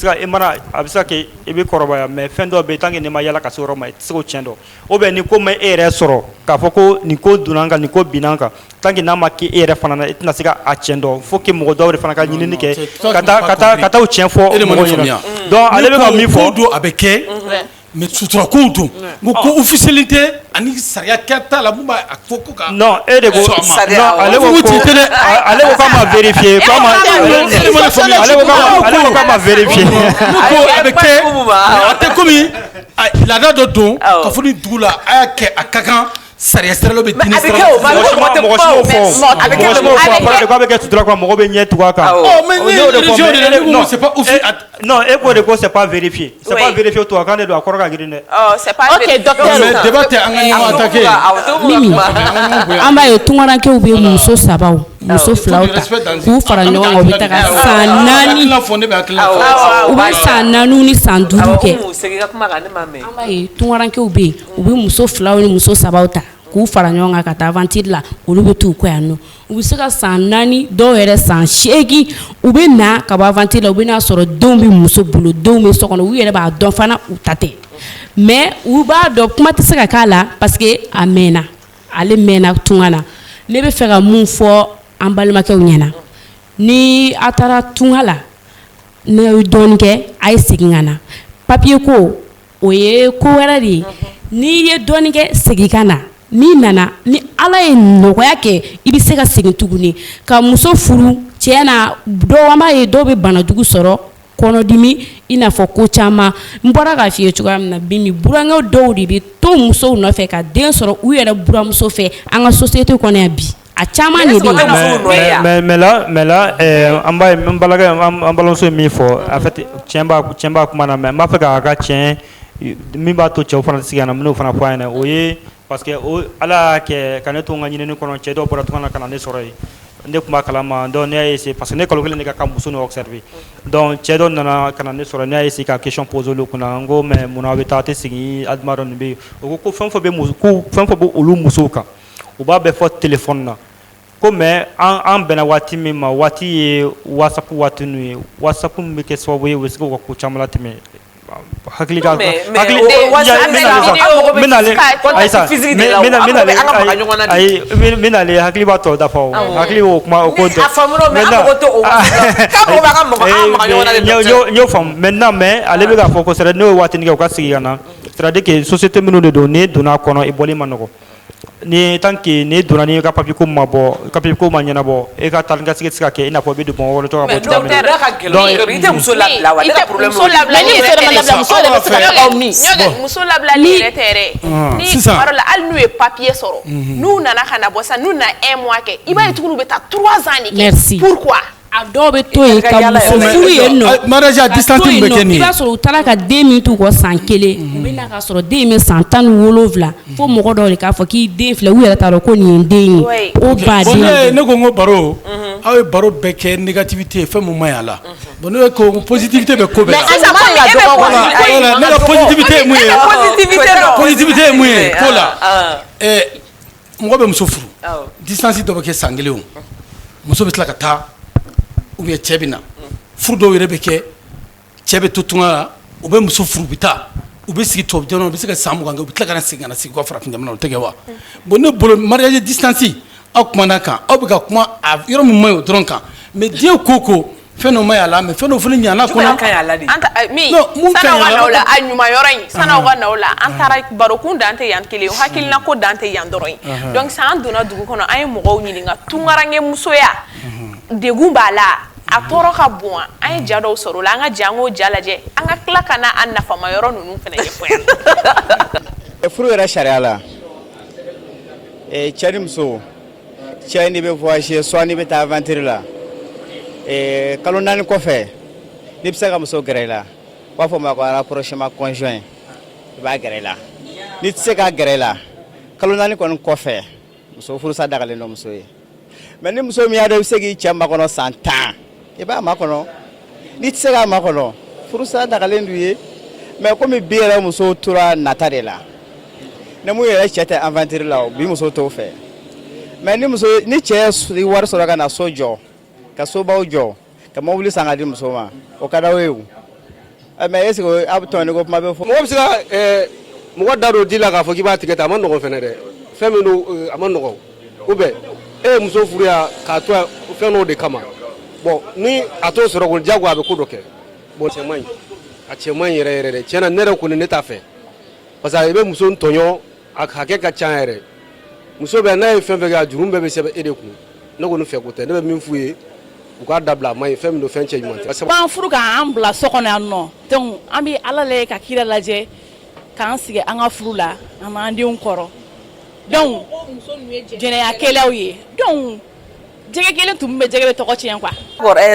a bɛ se ka kɛ i bɛ kɔrɔbaya mais fɛn dɔ bɛ yen tant que n'i ma yala ka se yɔrɔ ma i tɛ se k'o tiɲɛ dɔn ou bien ni ko ma e yɛrɛ sɔrɔ k'a fɔ ko nin ko donna an kan nin ko binna an kan tant que n'a ma kɛ e yɛrɛ fana na i tɛna se ka a tiɲɛ dɔn faut que mɔgɔ dɔw de fana ka ɲinini kɛ ka taa o tiɲɛ fɔ mɔgɔw ɲɛna donc ale bɛ ka min fɔ ko don a bɛ kɛ mais sutura kow don n ko officialité ani sariya kɛ t'a la mun b'a fɔ ko ka non e de ko non ale ko k'a ma vérifier ale ko k'a ma vérifier ko a bɛ kɛ a tɛ komi laada dɔ don ka fɔ ni dugu la a y'a kɛ a ka kan sariya sira dɔ bɛ dini sira mɔgɔ si m'o fɔ a bɛ kɛ sutura quoi mɔgɔ bɛ ɲɛ tugu a kan non e ko de ko c'est pas vérifié to a kan de don a kɔrɔ ka girin dɛ c'est pas vérifié mais débat tɛ an ka ɲɔgɔn attaquer Mimi an b'a ye tunkarankew bɛ muso 3 muso 2 ta k'u fara ɲɔgɔn kan u bɛ taga san 4 u bɛ san 4 ni san 5 kɛ an b'a ye tunkarankew bɛ yen u bɛ muso 2 ni muso 3 ta k'u fara ɲɔgɔn kan ka taa aventure la olu bɛ t'u kɔ yan nɔ u bɛ se ka san 4 dɔw yɛrɛ san 8 u bɛ na ka bɔ aventure la u bɛ n'a sɔrɔ denw bɛ muso bolo denw bɛ so kɔnɔ u yɛrɛ b'a dɔn fana u ta tɛ mais u b'a dɔn kuma tɛ se ka k'a la parce que a mɛnna ale mɛnna tunga na ne bɛ fɛ ka mun fɔ an balimakɛw ɲɛna ni a taara tunga la ne ye dɔɔnin kɛ a ye segin ka na papier ko o ye ko wɛrɛ de ye n'i ye dɔɔnin kɛ segin ka na n'i nana ni ala ye nɔgɔya kɛ i bɛ se ka segin tuguni ka muso furu cɛ na dɔw an b'a ye dɔw bɛ banajugu sɔrɔ kɔnɔdimi i n'a fɔ ko caman n bɔra k'a f'i ye cogoya min na Bimi burankɛw dɔw de bɛ to musow nɔfɛ ka den sɔrɔ u yɛrɛ buramuso fɛ an ka société kɔnɔ yan bi a caman de bɛ yen mais là an balimamuso ye min fɔ en fait tiɲɛ b'a kuma na mais n b'a fɛ k'a ka tiɲɛ min b'a to cɛw fana tɛ se ka na min'o fana fɔ an ɲɛna o ye parce que ala y'a kɛ ka ne to n ka ɲinini kɔnɔ cɛ dɔw bɔra tunga na ka na ne sɔrɔ yen ne tun b'a kalama donc ne y'a essayé parce que ne kalo kelen de ka kan muso ni observer donc cɛ dɔ nana ka na ne sɔrɔ ne y'a essayé ka question poser olu kunna n ko mais mun na aw bɛ taa a tɛ segin adama dɔ nin bɛ yen o ko fɛn o fɛn bɛ olu musow kan u b'a bɛɛ fɔ téléphone na ko mais an bɛnna waati min ma waati ye whatsapp waati ninnu ye whatsapp min bɛ kɛ sababu ye u bɛ se k'u ka ko caman latɛmɛ hakili ka minale hakili b'a tɔ dafa o hakili o kuma o ko dɔn n y'o faamu maintenant mais ale bɛ k'a fɔ ko c'est ne ye waatinin kɛ u ka segin ka na c'est à dire que société minnu de don n'i donna a kɔnɔ i bɔli ma nɔgɔ ni tant que ni donna ni ka papier ko ma ɲɛnabɔ e ka taa ni ka segin tɛ se ka kɛ i n'a fɔ i bɛ don mɔgɔ wɛrɛ tɔgɔ ka bɔ cogoya min na i tɛ muso labila wa ne ka problème muso labilali yɛrɛ tɛ yɛrɛ ni baro la hali n'u ye papier sɔrɔ n'u nana ka na bɔ sisan n'u na 1 mois kɛ i b'a ye tuguni u bɛ taa 3 ans de kɛ pourquoi a dɔw bɛ to yen ka muso furu yen nɔ mariage à distance bɛ kɛ nin i b'a sɔrɔ u taara ka den min t'u kɔ san 1 u bɛ na ka sɔrɔ den bɛ san 17 fo mɔgɔ dɔw de k'a fɔ k'i den filɛ u yɛrɛ t'a dɔn ko nin ye den ye o baden ne ko n ko baro aw ye baro bɛɛ kɛ négativité fɛn mun ma ɲi a la bon ne ko positivité bɛ ko bɛɛ la ne ka positivité ye mun ye mun ye ko la mɔgɔ bɛ muso furu distance dɔ bɛ kɛ san 1 muso bɛ tila ka taa ou bien cɛ bɛ na furu dɔw yɛrɛ bɛ kɛ cɛ bɛ to tunga la u bɛ muso furu bɛ taa u bɛ sigi tubabu jamana u bɛ se ka san 20 kɛ u bɛ tila ka na segin ka na sigi u ka farafin jamana o tɛ kɛ wa bon ne bolo mariage distance aw kumana kan aw bɛ ka kuma a yɔrɔ min ma ɲi o dɔrɔn kan mais diɲɛ ko ko fɛn dɔ ma ɲi a la mais fɛn dɔ fana ɲana kɔnɔ san'aw ka na o la a ɲuman yɔrɔ in san'aw ka na o la an taara barokun dan tɛ yan kelen o hakilina ko dan tɛ yan dɔrɔn ye donc san donna dugu kɔnɔ an ye mɔgɔw ɲininka tunkaranke musoya degun b'a la a tɔɔrɔ ka bon an ye ja dɔw sɔrɔ o la an ka ja an k'o ja lajɛ an ka tila ka na a nafama yɔrɔ ninnu fana ɲɛfɔ yan furu yɛrɛ sariya la cɛ ni muso cɛ ni bɛ voyager soit ni bɛ taa aventure la kalo 4 kɔfɛ ni bɛ se ka muso gɛrɛ i la u b'a fɔ ma ko rapprochement conjoint i b'a gɛrɛ i la ni tɛ se ka gɛrɛ i la kalo naani kɔni kɔfɛ muso furusa dagalen dɔ muso ye mais ni muso min y'a dɔn i bɛ se k'i cɛ makɔnɔ san 10 i b'a makɔnɔ n'i tɛ se k'a makɔnɔ furusa dagalen d'u ye mais komi bi yɛrɛ muso tora nata de la ni mun yɛrɛ cɛ tɛ aventure la bi muso t'o fɛ mais ni cɛ ye wari sɔrɔ ka na so jɔ ka sobaw jɔ ka mobili san ka di muso ma o ka d'aw ye o mais est-ce que a bɛ tɔn ne ko kuma bɛ fɔ mɔgɔ bɛ se ka mɔgɔ da don di la k'a fɔ k'i b'a tigɛ ta a ma nɔgɔn fɛnɛ dɛ fɛn min don a ma nɔgɔn ou bien e ye muso furu yan k'a to yan fɛn dɔw de kama bon ni a t'o sɔrɔ kɔni diyagoya a bɛ ko dɔ kɛ bon cɛ man ɲi a cɛ man ɲi yɛrɛ yɛrɛ de tiɲɛna ne yɛrɛ kɔni ne t'a fɛ parce que i bɛ muso tɔɲɔ a hakɛ ka ca yɛrɛ muso bɛ n'a ye fɛn fɛn kɛ a juru bɛɛ bɛ sɛbɛn e de kun ne kɔni fɛ ko tɛ ne bɛ min f'u ye u k'a dabila a man ɲi fɛn min don fɛn cɛ ɲuman tɛ. B'an furu k'an bila so kɔnɔ yan nɔ donc an bɛ ala lajɛ ka kira lajɛ k'an sigi an ka furu la an b'an denw kɔrɔ donc jɛnɛya kɛlaw ye donc jɛgɛ kelen tun bɛ jɛgɛ bɛ tɔgɔ tiɲɛ quoi.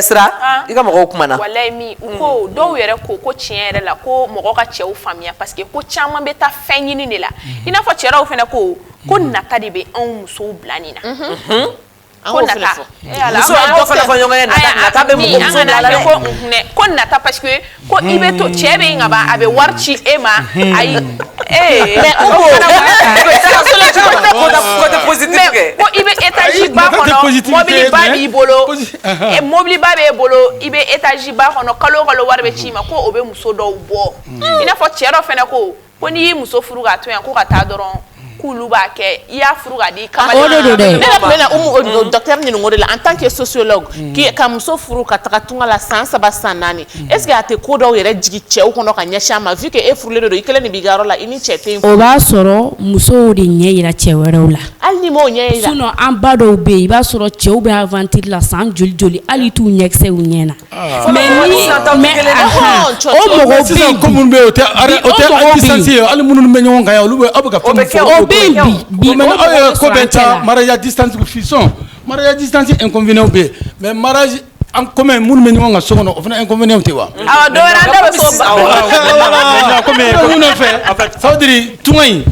Sira i ka mɔgɔw kumana. Walayi min u ko dɔw yɛrɛ ko tiɲɛ yɛrɛ la ko mɔgɔ ka cɛw faamuya parce que ko caman bɛ taa fɛn ɲini de la i n'a fɔ cɛraw fana ko nata de bɛ anw musow bila nin na. Ko nata muso dɔ fana fɔ ɲɔgɔn ye nata bɛ mɔgɔ muso bila la dɛ ko nata parce que ko i bɛ to cɛ bɛ yen ka ban a bɛ wari ci e ma ayi mais ko i bɛ étage ba kɔnɔ mobili ba b'i bolo mobili ba b'e bolo i bɛ étage ba kɔnɔ kalo kalo wari bɛ ci ma ko o bɛ muso dɔw bɔ i n'a fɔ cɛ dɔ fana ko n'i y'i muso furu k'a to yan ko ka taa dɔrɔn k'olu b'a kɛ i y'a furu ka di kamalen ne ka tun bɛ na docteur ɲininka o de la en tant que sociologue ka muso furu ka taga tunga la san 3 san 4 est ce que a tɛ ko dɔw yɛrɛ jigi cɛw kɔnɔ ka ɲɛsin a ma vu que e furulen de don i kelen de b'i ka yɔrɔ la i ni cɛ tɛ yen o b'a sɔrɔ musow de ɲɛ yira cɛ wɛrɛw la hali ni m'o ɲɛ yira sinon an ba dɔw bɛ yen i b'a sɔrɔ cɛw bɛ aventure la san joli joli hali t'u ɲɛkisɛ u ɲɛ na mais o mɔgɔw bɛ yen ko minnu bɛ yen o tɛ distance ye hali minnu bɛ ɲɔgɔn kan yan olu bɛ aw bɛ ka fɛn o bɛ yen bi mais aw ye ko bɛɛ ta mariage à distance fisson mariage à distance inconvénient bɛ yen mais mariage en commun minnu bɛ ɲɔgɔn kan so kɔnɔ o fana inconvénient tɛ wa. awɔ dɔw yɛrɛ an da bɛ so ba ko mun fɛ ça veut dire tunga in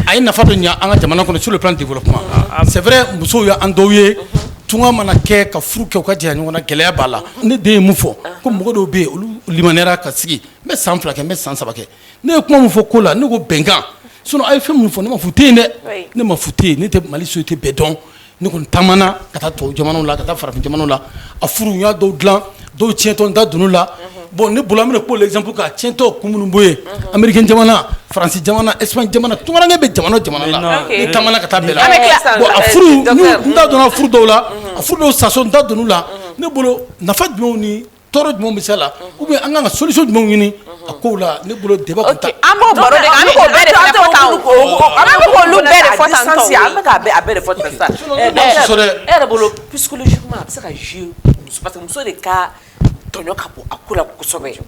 a ye nafa dɔ ɲɛ an ka jamana kɔnɔ sur le plan développement c'est vrai musow ye an dɔw ye tunga mana kɛ ka furu kɛ u ka janya ɲɔgɔn na gɛlɛya b'a la ne den ye mun fɔ ko mɔgɔ dɔw bɛ yen olu limaniyara ka sigi n bɛ san 2 kɛ n bɛ san 3 kɛ ne ye kuma min fɔ ko la ne ko bɛnkan sinon a ye fɛn min fɔ ne ma fu tɛ yen dɛ ne ma fu tɛ yen ne tɛ Mali société bɛɛ dɔn ne kɔni taamana ka taa tubabu jamanaw la ka taa farafin jamanaw la a furu n y'a dɔw dilan dɔw tiɲɛtɔ n da donn'u la bon ne bolo an bɛna k'o l'exemple ka tiɲɛtɔ kun minnu b'o ye américain jamana faransi jamana espagne jamana tungaranke bɛ jamana o jamana la ne taamana ka taa bɛɛ la bon a furu n da donna furu dɔw la a furu dɔw saso n da donn'u la ne bolo nafa jumɛnw ni tɔɔrɔ jumɛnw bɛ se a la ou bien an kan ka solution jumɛnw ɲini a kow la ne bolo débat kun ta. an b'o baro de an bɛ k'o bɛɛ de fɔ tan an bɛ k'olu bɛɛ de fɔ tan tɔ an bɛ k'a bɛɛ de fɔ tan sisan e yɛrɛ bolo psychologiquement a bɛ se ka jouer muso parce que muso de ka tɔɲɔ ka bon a ko la kosɛbɛ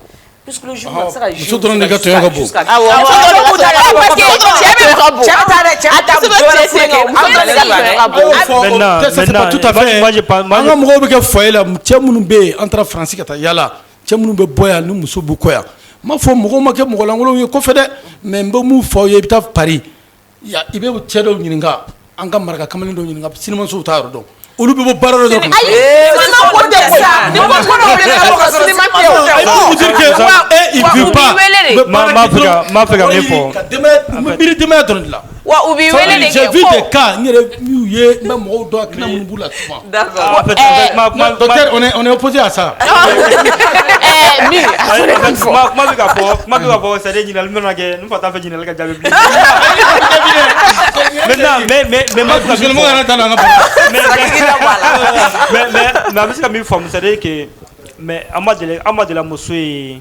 psychologiquement a bɛ se ka jouer muso dɔrɔn de ka tɔɲɔ ka bon. awɔ c'est pas tout à fait an ka mɔgɔw bɛ kɛ foyer la cɛ minnu bɛ yen an taara Faransi ka taa yala cɛ minnu bɛ bɔ yan ni muso b'u kɔ yan n m'a fɔ mɔgɔw ma kɛ mɔgɔ lankolonw ye kɔfɛ dɛ mais n bɛ mun fɔ aw ye i bɛ taa Paris i bɛ cɛ dɔw ɲininka an ka maraka kamalen dɔw ɲininka sinimusow t'a yɔrɔ dɔn olu bɛ bɔ baara dɔ kɔnɔ. sinima ko tɛ sa ni ko dɔw bɛ na ka sinima kɛ o. il veut pas. m'a fɛ ka min fɔ. ka miiri denbaya dɔrɔn de la. wa u b'i wele de kɛ j'ai vu des cas n yɛrɛ y'u ye n bɛ mɔgɔw dɔn hakilina minnu b'u la souvent. d'accord docteur on est opposé à ça. kuma bɛ ka fɔ c'est à dire ɲininkali bɛna kɛ n fa t'a fɛ ɲininkali ka jaabi bilen. mais m'a fɛ ka min fɔ mais a bɛ se ka min faamu c'est à dire que mais an ma deli muso ye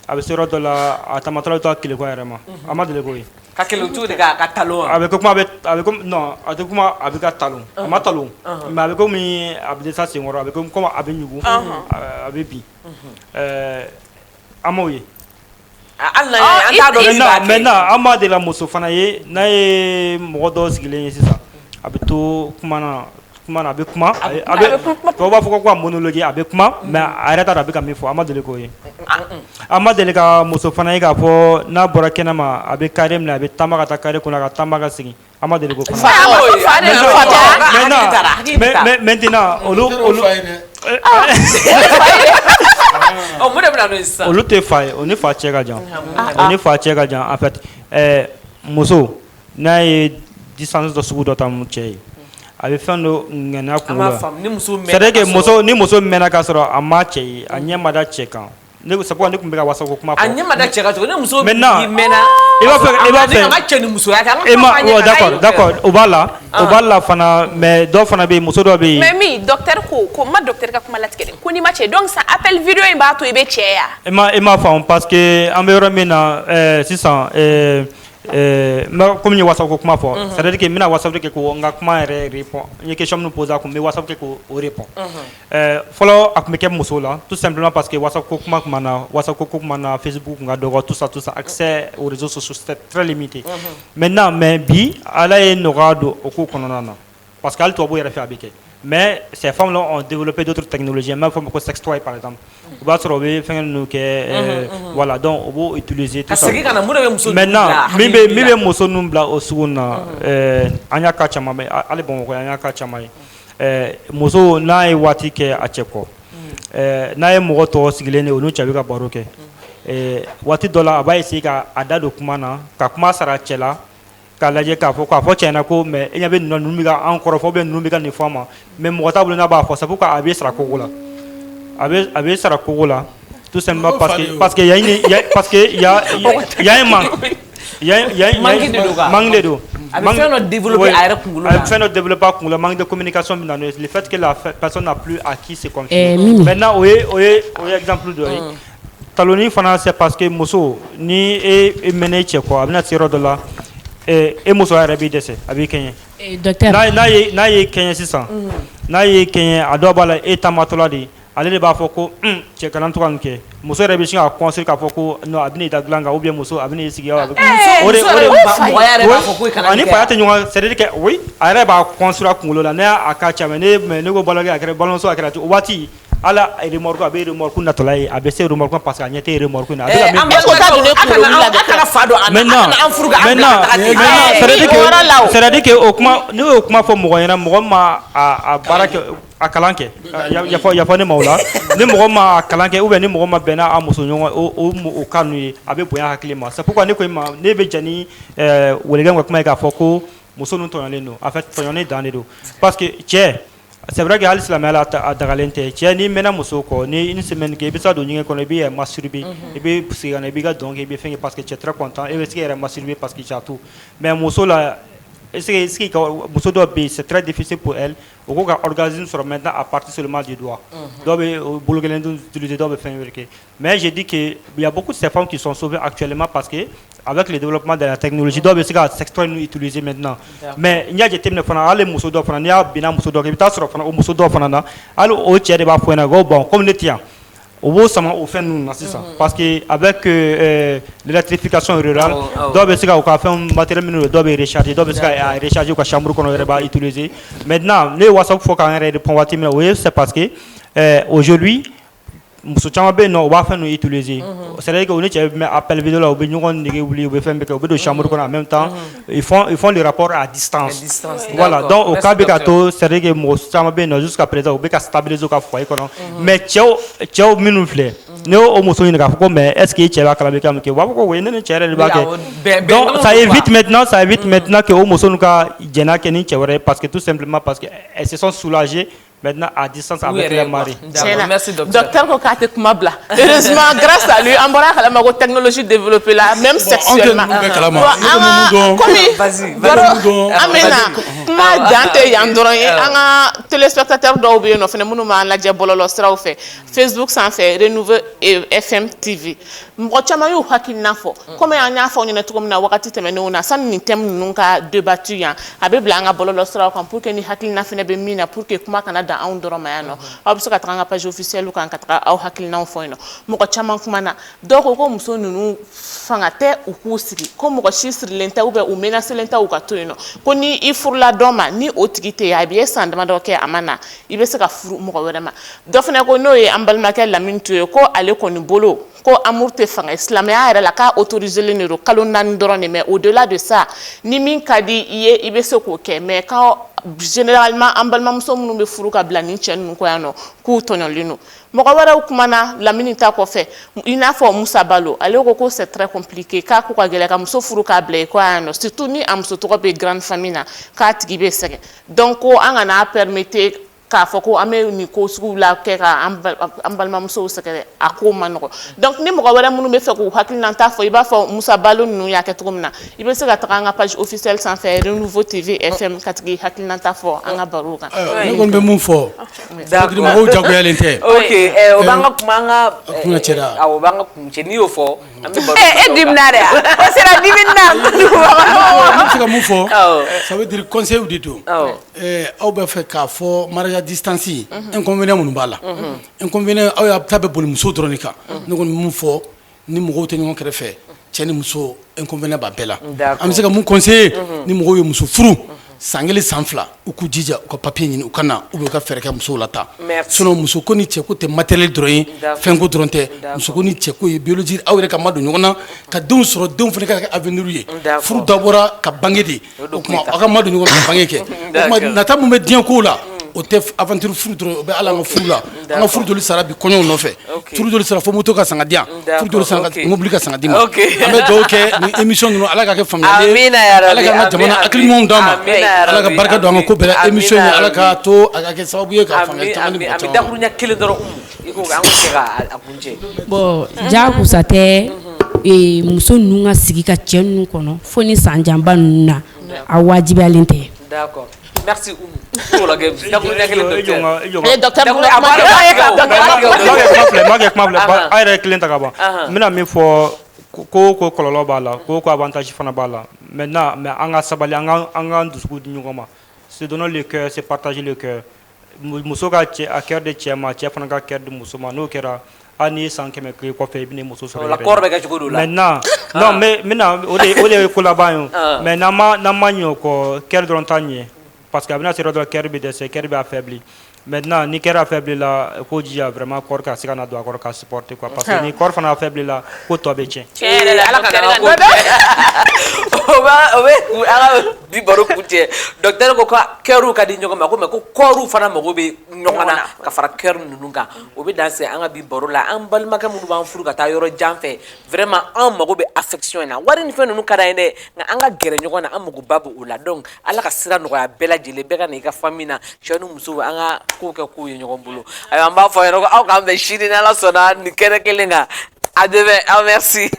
a bɛ se yɔrɔ dɔ la a tamatɔla bɛ to a kele kɔ yɛrɛ ma a ma deli k'o ye. ka kele tu de ka talon. a bɛ ko kuma a bɛ ko non a tɛ kuma a bɛ ka talon a ma talon mais a bɛ komi a bɛ dɛsɛ sen kɔrɔ a bɛ komi a bɛ ɲugu a bɛ bin an m'o ye. hali an t'a dɔn maintenant an ma deli muso fana ye n'a ye mɔgɔ dɔw sigilen ye sisan a bɛ to kuma na a bɛ kuma tubabu b'a fɔ ko ka monologue a bɛ kuma mais a yɛrɛ t'a dɔn a bɛ ka min fɔ a ma deli k'o ye. an ma deli ka muso fana ye k'a fɔ n'a bɔra kɛnɛma a bɛ carré minɛ a bɛ taama ka taa carré kɔnɔ ka taama ka segin ama de ko maintenant olu te fa ye o ni fa cɛ ka jan o ni fa cɛ ka jan en fait muso n'a ye distance dɔ sugu dɔ ta mu cɛ ye a bɛ fɛn dɔ ŋaniya kunkolo la c'est à dire que ni muso mɛnna k'a sɔrɔ a ma cɛ ye a ɲɛ ma da cɛ kan ne ko sabu ne tun bɛ ka wasa ko kuma fɔ a ɲɛ ma da cɛ kan cogo ni muso mɛnna i b'a fɛ an ka cɛ ni musoya kɛ an ka d'accord o b'a la fana mais dɔw fana bɛ yen muso dɔ bɛ yen mais min docteur ko ma docteur ka kuma latigɛ dɛ ko n'i ma cɛ donc sa appel vidéo in b'a to i bɛ cɛ ya i ma faamu parce que an bɛ yɔrɔ min na sisan comme n ye whatsapp ko kuma fɔ c'est à dire que n bɛna whatsapp kɛ ko n ka kuma yɛrɛ répond n ye question minnu posé a kun n bɛ whatsapp kɛ k'o répond fɔlɔ a kun bɛ kɛ muso la tout simplement parce que whatsapp ko kuma kun na Facebook kun ka dɔgɔ tout ça accès aux réseaux sociaux c'était très limité maintenant mais bi ala ye nɔgɔya don o ko kɔnɔna na parce que hali tubabu yɛrɛ fɛ a bɛ kɛ mais ces femmes là ont développé d'autres technologies même fɔ ko sextoy par exemple o b'a sɔrɔ o bɛ fɛn ninnu kɛ voilà donc o b'o utiliser tout ça maintenant min bɛ muso ninnu bila o sugu na an y'a ka caman mɛ hali Bamakɔ an y'a ka caman ye muso n'a ye waati kɛ a cɛ kɔ n'a ye mɔgɔ tɔw sigilen ye o n'u cɛ bɛ ka baro kɛ waati dɔ la a b'a essayer ka a da don kuma na ka kuma sara cɛ la k'a lajɛ k'a fɔ cɛ ɲɛna ko mais e ɲɛ bɛ ninnu bɛ ka an kɔrɔfɔ ou bien ninnu bɛ ka nin fɔ an ma mais mɔgɔ t'a bolo n'a b'a fɔ c'est pourquoi a bɛ sara kogo la a bɛ sara kogo la tout simplement parce que y a un manque manque de don a bɛ fɛn dɔ développer a yɛrɛ kunkolo la a bɛ fɛn dɔ développer a kunkolo la manque de communication bɛ na n'o ye le fait que la personne n'a plus acquis ses confiances maintenant o ye exemple dɔ ye taloni fana c'est parce que muso ni e mɛnna i cɛ kɔ a bɛna se yɔrɔ dɔ la e muso yɛrɛ b'i dɛsɛ a b'i kɛɲɛ n'a ye kɛɲɛ sisan n'a ye kɛɲɛ a dɔw b'a la e taamatɔla de ale de b'a fɔ ko cɛ kana to ka nin kɛ muso yɛrɛ bɛ sin ka conseiller k'a fɔ ko non a bɛ n'i da dilan kan ou bien muso a bɛ n'i sigi ani faya tɛ ɲɔgɔn c'est à dire que oui a yɛrɛ b'a construire a kunkolo la ne y'a ka ca mais ne ko balimakɛ a kɛra balimamuso a kɛra o waati ala remorque a bɛ remorque natɔla ye a bɛ se remorque parce que a ɲɛ tɛ remorque na a bɛ ka min maintenant c'est à dire que o kuma ne y'o kuma fɔ mɔgɔ ɲɛna mɔgɔ ma a baara kɛ a kalan kɛ yafa ne ma o la ni mɔgɔ ma a kalan kɛ ou bien ni mɔgɔ ma bɛnna a muso ɲɔgɔn o cas ninnu ye a bɛ bonya hakili ma c'est pourquoi ne ko i ma ne bɛ jɛn ni welegɛn ka kuma ye k'a fɔ ko muso ninnu tɔɲɔlen don en fait tɔɲɔni dan de don parce que cɛ c'est vrai que hali silamɛya la a dagalen tɛ cɛ n'i mɛnna muso kɔ ni une semaine kɛ i bɛ se ka don ɲɛgɛn kɔnɔ i b'i yɛrɛ masturber i bɛ sigi ka na i b'i ka dɔn kɛ i bɛ fɛn kɛ parce que tu es très content e bɛ se k'i yɛrɛ masturber parce que tu as tout mais muso la est-ce que muso dɔ bɛ yen c'est très difficile pour elle o ko ka orgasme sɔrɔ maintenant à partir seulement du doigt dɔw bɛ bolo kelen utiliser dɔw bɛ fɛn wɛrɛ kɛ mais je dis que il y a beaucoup de ces femmes qui sont sauvées actuellement parce que avec le développement de la technologie dɔw bɛ se ka sextoy ninnu utiliser maintenant mais n y'a jateminɛ fana hali muso dɔ fana n'i y'a binna muso dɔ kan i bɛ taa sɔrɔ fana o muso dɔ fana na hali o cɛ de b'a fɔ ɲɛna ko bon comme ne tɛ yan o b'o sama o fɛn ninnu na sisan parce que avec l'électrification rurale dɔw bɛ se ka u ka fɛn matériel minnu dɔw bɛ recharger dɔw bɛ se ka recharger u ka chambre kɔnɔ yɛrɛ b'a utiliser maintenant ne ye whatsapp fɔ k'an yɛrɛ répond waati min na o ye c'est parce que aujourd'hui muso caman bɛ yen nɔ o b'a fɛn ninnu utiliser c'est à dire que o ni cɛ bɛ appel vidéo la u bɛ ɲɔgɔn nege wuli u bɛ fɛn bɛɛ kɛ u bɛ don chambre kɔnɔ en même temps ils font le rapport à distance voilà donc o cas bɛ ka to c'est à dire que mɔgɔ caman bɛ yen nɔ jusqu'à présent u bɛ ka stabiliser u ka foyer kɔnɔ mais cɛw minnu filɛ ne y'o muso ɲininka k'a fɔ ko mais est ce que i cɛ b'a kalama i ka mun kɛ u b'a fɔ ko oui ne ni cɛ yɛrɛ de b'a kɛ donc ça évite maintenant que o muso ninnu ka jɛn'a kɛ ni cɛ wɛrɛ ye parce que tout simplement parce que elles se sont soulagées maintenant à distance avec leur mari. Merci docteur ko k'a tɛ kuma bila heureusement grâce à lui an bɔra kalama ko technologie développée la même sexuellement an bɛna kuma dan tɛ yan dɔrɔn ye an ka téléspectateurs dɔw bɛ yen nɔ fɛnɛ minnu b'an lajɛ bɔlɔlɔ siraw fɛ Facebook sanfɛ Renouveau FM TV mɔgɔ caman y'u hakilina fɔ comme an y'a fɔ aw ɲɛna cogo min na wagati tɛmɛnenw na sani nin thème ninnu ka débattu yan a bɛ bila an ka bɔlɔlɔ siraw kan pour que ni hakilina fɛnɛ bɛ min na pour que kuma kana dan anw dɔrɔn ma yan nɔ aw bɛ se ka taga an ka page officielle kan ka taga aw hakilinaw fɔ yen nɔ mɔgɔ caman kumana dɔw ko muso ninnu fanga tɛ u k'u sigi ko mɔgɔ si sirilen tɛ ou bien u menacelen tɛ u ka to yen nɔ ko ni i furula dɔ ma ni o tigi tɛ yen a bɛ ye san damadɔ kɛ a ma na i bɛ se ka furu mɔgɔ wɛrɛ ma dɔ fana ko n'o ye an balimakɛ Lamini Ture ko ale kɔni bolo ko amour tɛ fanga silamɛya yɛrɛ la k'a autoriselen de don kalo 4 dɔrɔn de mais au delà de ça ni min ka di i ye i bɛ se k'o kɛ mais quand généralement an balimamuso minnu bɛ furu ka bila nin cɛ ninnu kɔ yan nɔ k'u tɔɲɔlen don mɔgɔ wɛrɛw kumana Lamini ta kɔfɛ i n'a fɔ Musa Balo ale ko c'est très compliqué k'a ko ka gɛlɛ ka muso furu k'a bila i kɔ yan nɔ surtout ni a muso tɔgɔ bɛ grande famille na k'a tigi bɛ sɛgɛn donc ko an kana permettre k'a fɔ ko an bɛ nin ko sugu la kɛ ka an balimamusow sɛgɛrɛ a ko ma nɔgɔ donc ni mɔgɔ wɛrɛ minnu bɛ fɛ k'u hakilinata fɔ i b'a fɔ Musa Balo ninnu y'a kɛ cogo min na i bɛ se ka taga an ka page officielle sanfɛ Renouveau TV FM ka tigi hakilinata fɔ an ka baro kan. Ne kɔni bɛ mun fɔ mɔgɔw jagoyalen tɛ. Ok o b'an ka kuma an ka kun cɛ awɔ o b'an ka kun cɛ n'i y'o fɔ an bɛ baro. E dimina dɛ o sera dimina. N bɛ se ka mun fɔ ça veut dire conseil de don aw bɛ fɛ k'a fɔ mariage distance inconvénient minnu b'a la inconvénient aw y'a ta bɛ boli muso dɔrɔn de kan ne kɔni mun fɔ ni mɔgɔw tɛ ɲɔgɔn kɛrɛfɛ cɛ ni muso inconvénient b'a bɛɛ la an bɛ se ka mun conseiller ni mɔgɔw ye muso furu san 1 san 2 u k'u jija u ka papier ɲini u ka na ou bien u ka fɛɛrɛ kɛ musow la ta sinon muso ko ni cɛ ko tɛ matériel dɔrɔn ye fɛn ko dɔrɔn tɛ muso ko ni cɛ ko ye biologie aw yɛrɛ ka ma don ɲɔgɔn na ka denw sɔrɔ denw fana ka kɛ avenir ye furu dabɔra ka bange de o kuma aw ka ma don ɲɔgɔn na ka bange kɛ o kuma nata mun bɛ diɲɛ kow la o tɛ aventure furu dɔrɔn o bɛ ala ka furu la an ka furu joli sara bi kɔɲɔw nɔfɛ furu joli sara fo moto ka sanga diyan furu joli sara mobili ka sanga di ma an bɛ dugawu kɛ ni émission ninnu ala ka kɛ faamuyali ye ala ka an ka jamana hakili ɲumanw d'an ma ala ka barika don an ka ko bɛɛ la émission ye ala ka to a ka kɛ sababu ye ka faamuyali caman di mɔgɔ caman ma. dakuruɲa kelen dɔrɔn i ko an ko cɛ ka a kuncɛ. bon jagosa tɛ muso ninnu ka sigi ka cɛ ninnu kɔnɔ fo ni san janba ninnu na a wajibiyalen tɛ. d'accord merci Oumou. Pour la game. Ayre kelen ta ka ban. N bɛna min fɔ ko kɔlɔlɔ b'a la ko avantage fana b'a la maintenant mais an ka sabali an ka dusukun di ɲɔgɔn ma se donner le cœur c'est partager le cœur muso ka a cœur de cɛ ma cɛ fana ka cœur de muso ma n'o kɛra hali ni san 100 kile kɔfɛ i bɛ ni muso sɔrɔ maintenant non mais maintenant o de ye ko laban ye mais n'an ma ɲɛ o kɔ cœur dɔrɔn t'a ɲɛ parce que a bɛna se yɔrɔ dɔ cœur bɛ dɛsɛ cœur bɛ affaibli maintenant ni cœur affaibli la ko jija vraiment corps ka se ka na don a kɔrɔ ka supporter quoi parce que ni corps fana affaibli la ko tɔ bɛ tiɲɛ. tiɲɛ yɛrɛ la ala ka na ko o bɛ an ka bi baro kun cɛ docteur ko cœur ka di ɲɔgɔn ma ko mais ko corps fana mago bɛ ɲɔgɔn na ka fara cœur ninnu kan o bɛ dan se an ka bi baro la an balimakɛ minnu b'an furu ka taa yɔrɔ jan fɛ vraiment an mago bɛ affection na wari ni fɛn ninnu ka d'an ye dɛ nka an ka gɛrɛ ɲɔgɔn na an mago ba b'o la donc ala ka sira nɔgɔya bɛɛ lajɛlen bɛɛ ka na i ka famille na cɛ ni muso an ka ko kɛ k'u ye ɲɔgɔn bolo ayiwa an b'a fɔ yɛrɛ ko aw k'an bɛn sini ni ala sɔnna nin kɛnɛ kelen kan a demain aw merci.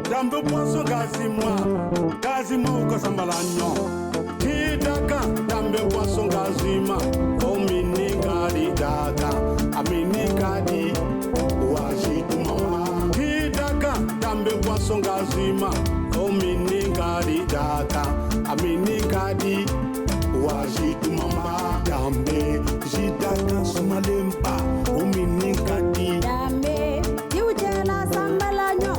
Dambe poisson gazima ou kasambalanyo. Hidaka dambe poisson gazima. Omini kadi daka, amini kadi wajitu mama. Hidaka dambe poisson gazima. Omini kadi daka, amini kadi wajitu mama. Dambe jidaka sumalempa, omini kadi. Dambe diujela sambalanyo.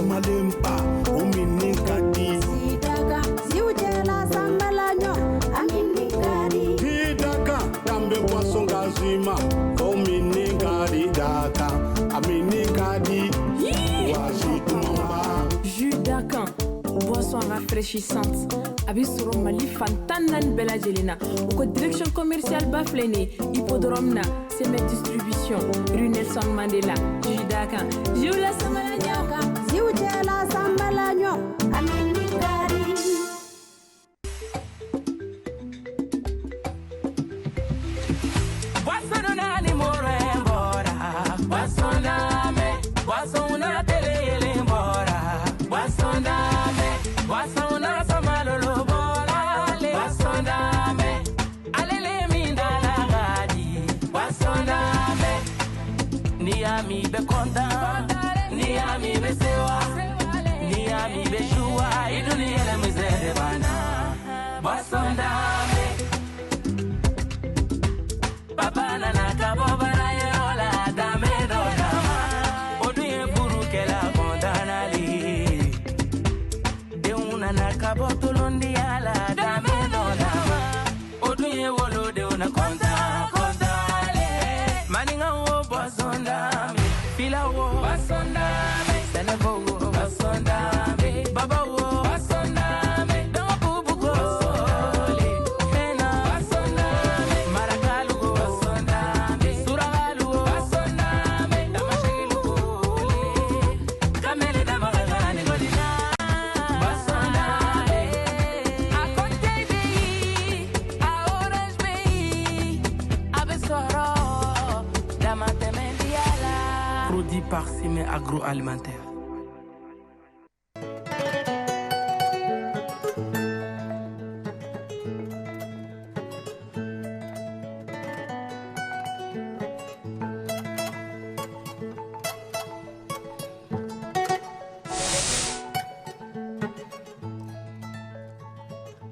Malempa, uminikadi. Sidaka, ziujela sambalanyo, aminikadi. Hidaka, dambe poisson gazima, uminikadi daka, aminikadi. Wajitu mama. Jus d'Akan, boisson rafraîchissante. Abisoro Mali Fantanan Bella Jelena. Au direction commerciale Baflene, Hippodrome na, Semet Distribution, rue Nelson Mandela. Jus d'Akan, Jula Samalanyoka. Ziujela sambalanyo, aminikadi. Wasana ni morembora, wasana me, wasana telele mbora, wasana me, wasana samalolo bora, wasana me, alele mindala gadi, Ni ami be content, ni ami be sewa, ni ami be joua. Iduni ele mizere bana. Bossondame, papa nana kabo bara yola dame do dama. Oduye buru kela kontanali. De una na kabo tulundi ala dame do dama. Oduye wolo de una konta kontale. Maninga wo bossondame, fila wo bossondame, senevo wo bossondame, baba wo bossondame, don bubu go bossole, fena bossondame, maragalu go bossondame, suragalu go bossondame, damashilu go le, kamele damaragani go dina bossondame. A côté bi, a orange bi, abesoro, damate mendiala. Produit par Sime Agroalimentaire.